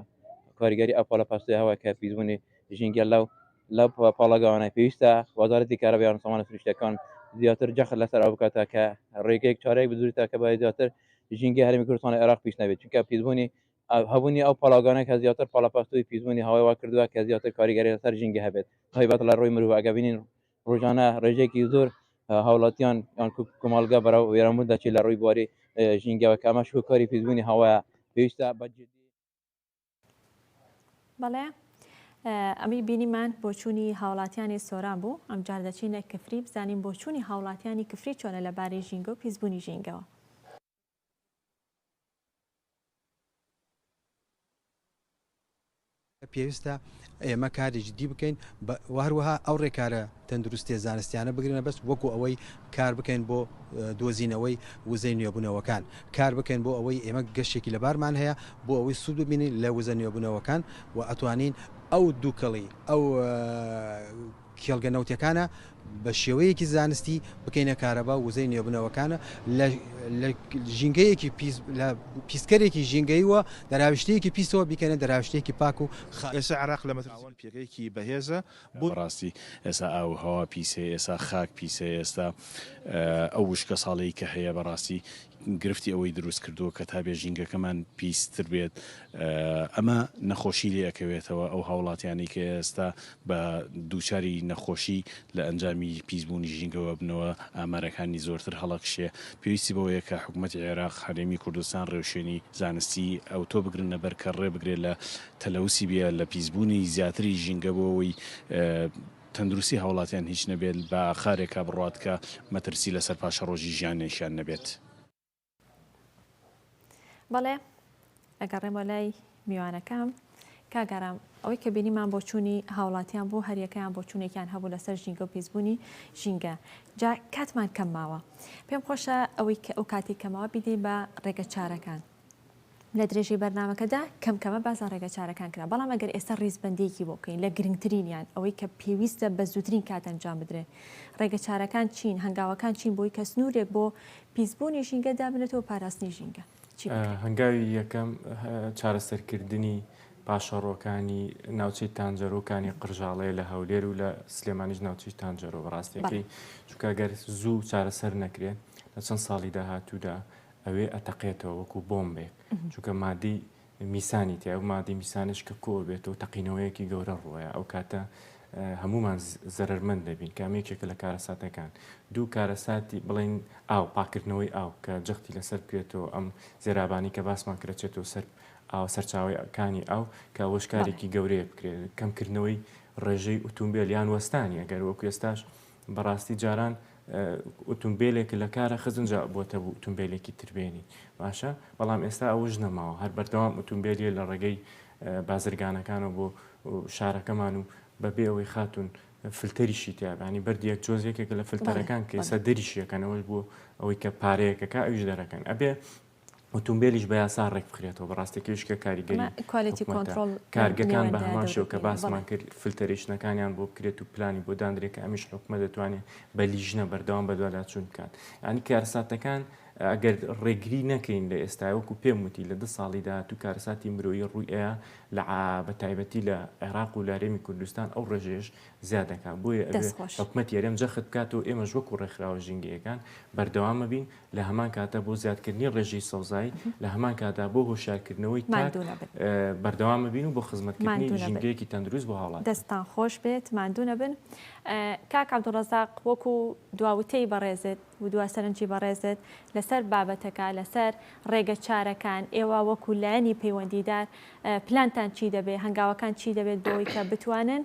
کاریگەری ئەو پۆلە پاستوی هەوە کە پیسبوونی ژینگە لەو پۆلۆگەوانە پێویستە وەزارەتی کارەبایان سامانە سروشتەکان زیاتر جەخت لەسەر ئەو بکاتە کە ڕێگەیەک چارەیەک بدوریتە کە باید زیاتر ژینگە هەرێمی کوردستان لە عێراق پیش نەبێت چونکە پیسبوونی هەبوونی ئەو پاڵاگانە کە زیاتر پاڵەپاستوی پیسبوونی هەوای وا کردووە کە زیاتر کاریگەری لەسەر ژینگە هەبێت تایبەت لە ڕۆی مرۆڤ ئەگە بینین ڕۆژانە ڕێژێکی زۆر هاوڵاتیان یان کۆمەڵگە بەرەو وێرەموود دەچێت لە ڕووی بواری ژینگەوە کە ئەمەش هۆکاری پیسبوونی هەوایە پێویستە بەجددی بەڵێ ئەمی بینیمان بۆ چوونی هاوڵاتیانی سۆران بوو ئەم جار دەچینە کفری بزانین بۆ چوونی هاوڵاتیانی کفری چۆنە لەبارەی ژینگە و پیسبوونی ژینگەوە پێویستە ئێمە کاری جدی بکەین هەروەها ئەو ڕێکارە تەندروستی زانستیانە بگرێنە بەس وەکو ئەوەی کار بکەین بۆ دۆزینەوەی وزەی نوێبوونەوەکان کار بکەین بۆ ئەوەی ئێمە گەشتێکی لەبارمان هەیە بۆ ئەوەی سوود ببینین لە وزە نوێبوونەوەکان و ئەتوانین ئەو دووکەڵی ئەو کێڵگەنەوتەکانە بە شێوەیەکی زانستی بکەینە کارەبا وزەی نێبوونەوەکانە لە ژینگەیەکی پیسکەرێکی ژینگەیوە دەراوشتەیەکی پیسەوە بیکەنە دەراوشتێکی پاک و ئێستا عراق لە مەتراون پێگەیەکی بەهێزە بۆ ڕاستی ئێستا ئاو هەوا پیسێ ئێستا خاک پیسێ ئێستا ئەو وشکە ساڵی کە هەیە بەڕاستی گرفتی ئەوەی دروست کردووە کە تا بێژینگەکەمان پیستر بێت ئەمە نەخۆشی لێ ئەکەوێتەوە ئەو هاوڵاتیانی کە ئێستا بە دووچاری نەخۆشی لە ئەنجامی پیسبوونی ژینگەوە بنەوە ئامارەکانی زۆرتر هەڵەکشێ پێویستی بەوەیە کە حکوومەتی عێراق هەرێمی کوردستان ڕێوشێنی زانستی ئەو تۆ بگرنە بەر کە ڕێ بگرێت لە تەلەوسی بێ لە پیسبوونی زیاتری ژینگەبەوەی تەندروستی هاوڵاتیان هیچ نەبێت بە خارێکا بڕات کە مەترسی لەسەر پاشە ڕۆژی ژیانێکیان نەبێت. بەڵێ ئەگەڕێمە لای میوانەکەم کاگەرام ئەوەی کە بینیمان بۆ چوونی هاوڵاتیان بۆ هەریەکەیان بۆ چوونێکیان هەبوو لەسەر ژینگە و پیسبوونی ژینگە جا کاتمان کەم ماوە پێم خۆشە ئەوەی کە ئەو کاتی کەمەوە بیدەین بە ڕێگە چارەکان لە درێژی بەرنامەکەدا کەمکەمە بازار ڕێگە چارەکان کرا بەڵام ئەگەر ئێستا ڕیزبەندێکی بۆ بکەین لە گرنگترینیان ئەوەی کە پێویستە بە زووترین کات ئەنجام بدرێ ڕێگە چارەکان چین هەنگاوەکان چین بۆی کە سنوورێک بۆ پیسبوونی ژینگە دابنێتەوە پاراستنی ژینگە هەنگاوی یەکەم چارەسەرکردنی پاشەڕۆکانی ناوچەی تانجەرۆکانی قرژاڵەیە لە هەولێر و لە سلێمانیش ناوچەی تانجەرۆ بەڕاستیەکەی چونکە گەر زوو چارەسەر نەکرێت لە چەند ساڵی داهاتوودا ئەوێ ئەتەقێتەوە وەکو بۆمبێک چونکە مادی میسانی تیا و مادی میسانش کە کۆ بێتەوە تەقینەوەیەکی گەورە ڕۆیە ئەو کاتە هەمومان زەرمەند دەبین کامێکێکە لە کارەساتەکان دوو کارەساتی بڵین ئاو پاکردنەوەی ئاو کە جەختی لەسەر بکرێتەوە ئەم زێرابانی کە باسمان کرێتێتەوە سەر ئاو سەرچاوەکانی ئەو کە وەشکارێکی گەورەیە بکرێت کەمکردنەوەی ڕێژەی ئۆتۆمبیل یان وەستانی ئەگەر وەکو ئێستاش بەڕاستی جاران ئۆتۆمبیلێک لە کارە خزنجا بۆتە بوو ئۆتۆمبیلێکی تربێنی باشە بەڵام ئێستا ئەوش نەماوە هەر بەردەوام ئۆتۆمبیلیە لە ڕێگەی بازرگانەکانە بۆ شارەکەمان و بەبێ ئەوەی خاتون فلتەریشی تیابانی بەردیەک جۆزێکێک لە فلتەرەکان کە ئێستا دەریشیەکەنەوەش بۆ ئەوەی کە پارەیەکەکە ئەوش دەرەکەن ئەبێ ئۆتۆمبیلیش بە یاسا ڕێک بخرێتەوە بەڕاستێکیش کە کاریگەری کارگەکان بە هەمان شێو کە باسمان کرد فلتەریشنەکانیان بۆ بکرێت و پلانی بۆ دانرێت کە ئەمیش حکومە دەتوانێت بە لیژنە بەردەوام بەدووادا چوون بکات ئەنی کارساتەکان ئەگەر ڕێگری نەکەین لە ئێستاوەکو پێم وتی لە 2 ساڵی داهات و کارەساتی مرۆیی ڕووی ئەیە لە بە تایبەتی لە عێراق و لە هەرێمی کوردستان ئەو ڕێژێش زیاد دەکات بۆیە حکومەت یاریێم جەخت بکاتەوە ئێمەش وەکو ڕێکخراوە ژینگەیەکان بەردەوامە بین لە هەمان کاتە بۆ زیادکردنی ڕێژەی سەوزایی لە هەمان کاتا بۆ هۆشارکردنەوەی بەردەوامە بین و بۆ خزمەتکردنی ژینگەیەکی تەندروست بۆ هاوڵات دەستان خۆش بێت ماندوو نەبن کاک عەبدوڕەزاق وەکو دواوتەی بەڕێزت و دوا سەرنجی بەڕێزت لەسەر بابەتەکە لەسەر ڕێگە چارەکان ئێوە وەکو لایەنی پەیوەندیدار پلانتان چی دەبێت هەنگاوەکان چی دەبێت بۆی کە بتوانن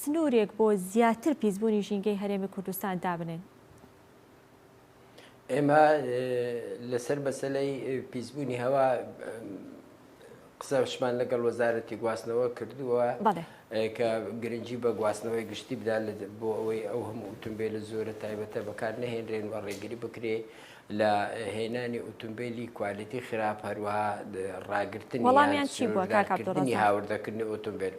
سنوورێک بۆ زیاتر پیسبوونی ژینگەی هەرێمی کوردستان دابنێن ئێمە لەسەر بەسەلەی پیسبوونی هەوا قسەشمان لەگەڵ وەزارەتی گواستنەوە کردووە کە گرنگی بە گواستنەوەی گشتی بدا بۆ ئەوەی ئەو هەموو ئۆتۆمبیلە زۆرە تایبەتە بەکار نەهێنرێن وە ڕێگری بکرێ لە هێنانی ئۆتۆمبیلی کوالیتی خراپ هەروەها ڕاگررتنی وەڵامیان چی بووە کاک عەبدوڕەزاق هاوردەکردنی ئۆتۆمبیل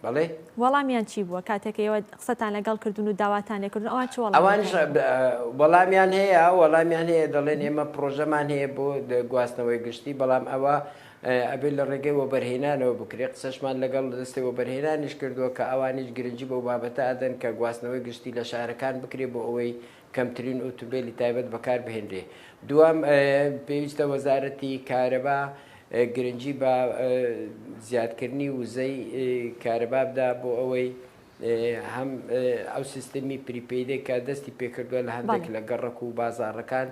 بەڵێ وەڵامیان چی بووە کاتێکەوە قسەتان لەگەڵ کردون و داواتان لێکردن ئەوان چ وەڵامیان هەیە وەڵامیان هەیە دەڵێن ئێمە پرۆژەمان هەیە بۆ گواستنەوەی گشتی بەڵام ئەوە ئەبێت لە ڕێگەی وەبەرهێنانەوە بکرێ قسەشمان لەگەڵ دەستی وەبەرهێنانیش کردووە کە ئەوانیش گرنگی بۆ بابەتە ئەدەن کە گواستنەوەی گشتی لە شارەکان بکرێ بۆ ئەوەی کەمترین ئۆتۆمبیلی تایبەت بەکار بهێنرێ دوام پێویستە وەزارەتی کارەبا گرنگی بە زیادکردنی وزەی کارەبا بدا بۆ ئەوەی هەم ئەو سیستەمی پریپیدێک کە دەستی پێکردووە لە هەندێک لە گەڕک و بازاڕەکان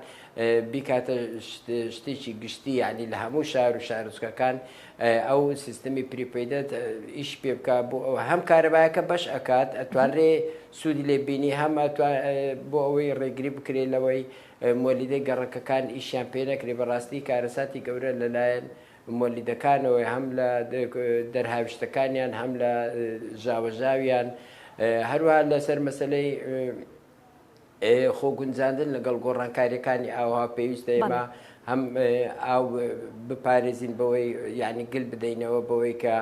بیکاتە شتێکی گشتی ینی لە هەموو شار و شارچکەکان ئەو سیستەمی پریپیدەت ئیش پێ بکە بۆ هەم کارەبایەکە بەش ئەکات ئەتوانرێ سوودی لێبینی هەم بۆ ئەوەی ڕێگری بکرێت لەوەی مۆلیدەی گەڕەکەکان ئیشیان پێ نەکرێ بەڕاستی کارەساتی گەورە لەلایەن مۆلیدەکانەوەی هەم لە دەرهاویشتەکانیان هەم لە ژاوەژاویان هەروەها لەسەر مەسلەی خۆگونجاندن لەگەڵ گۆڕانکاریەکانی ئاوها پێویستە ئێمە هەم ئاو بپارێزین بەوەی یعنی گل بدەینەوە بەوەی کە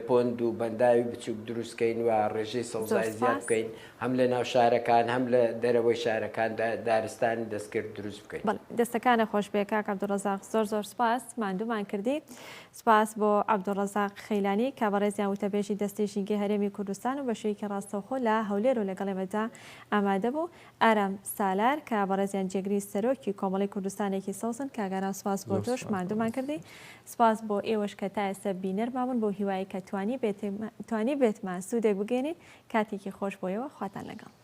پۆند و بەنداوی بچووک دروستکەین و ڕێژەی سەوزای زیاد بکەین هەم لە ناو شارەکان هەم لە دەرەوەی شارەکاندا دارستانی دەستکرد دروست بکەین. دەستەکانە خۆش بێ کاک عەبدوڕەزاق زۆر سپاس ماندوومان کردی. سپاس بۆ عەبدوڕەزاق خەیلانی کابڕێزیان وتەبێژی دەستی ژینگەی هەرێمی کوردستان و بە شوەیەکی ڕاستەوخۆ لە هەولێر و لەگەڵ ئێمەدا ئامادە بوو. ئارام سالار کابڕێزیان جێگری سەرۆکی کۆمەڵی کوردستانێکی سەوزن کاگەران سپاس بۆ تۆش ماندوومان کردی. سپاس بۆ ئێوەش کە تا ئێستا بینەرماون بۆ هیوایی کە توانی بێتمان سوودێک بگەێنین کاتێکی خۆش بۆیەوە خواتان لەگەڵ.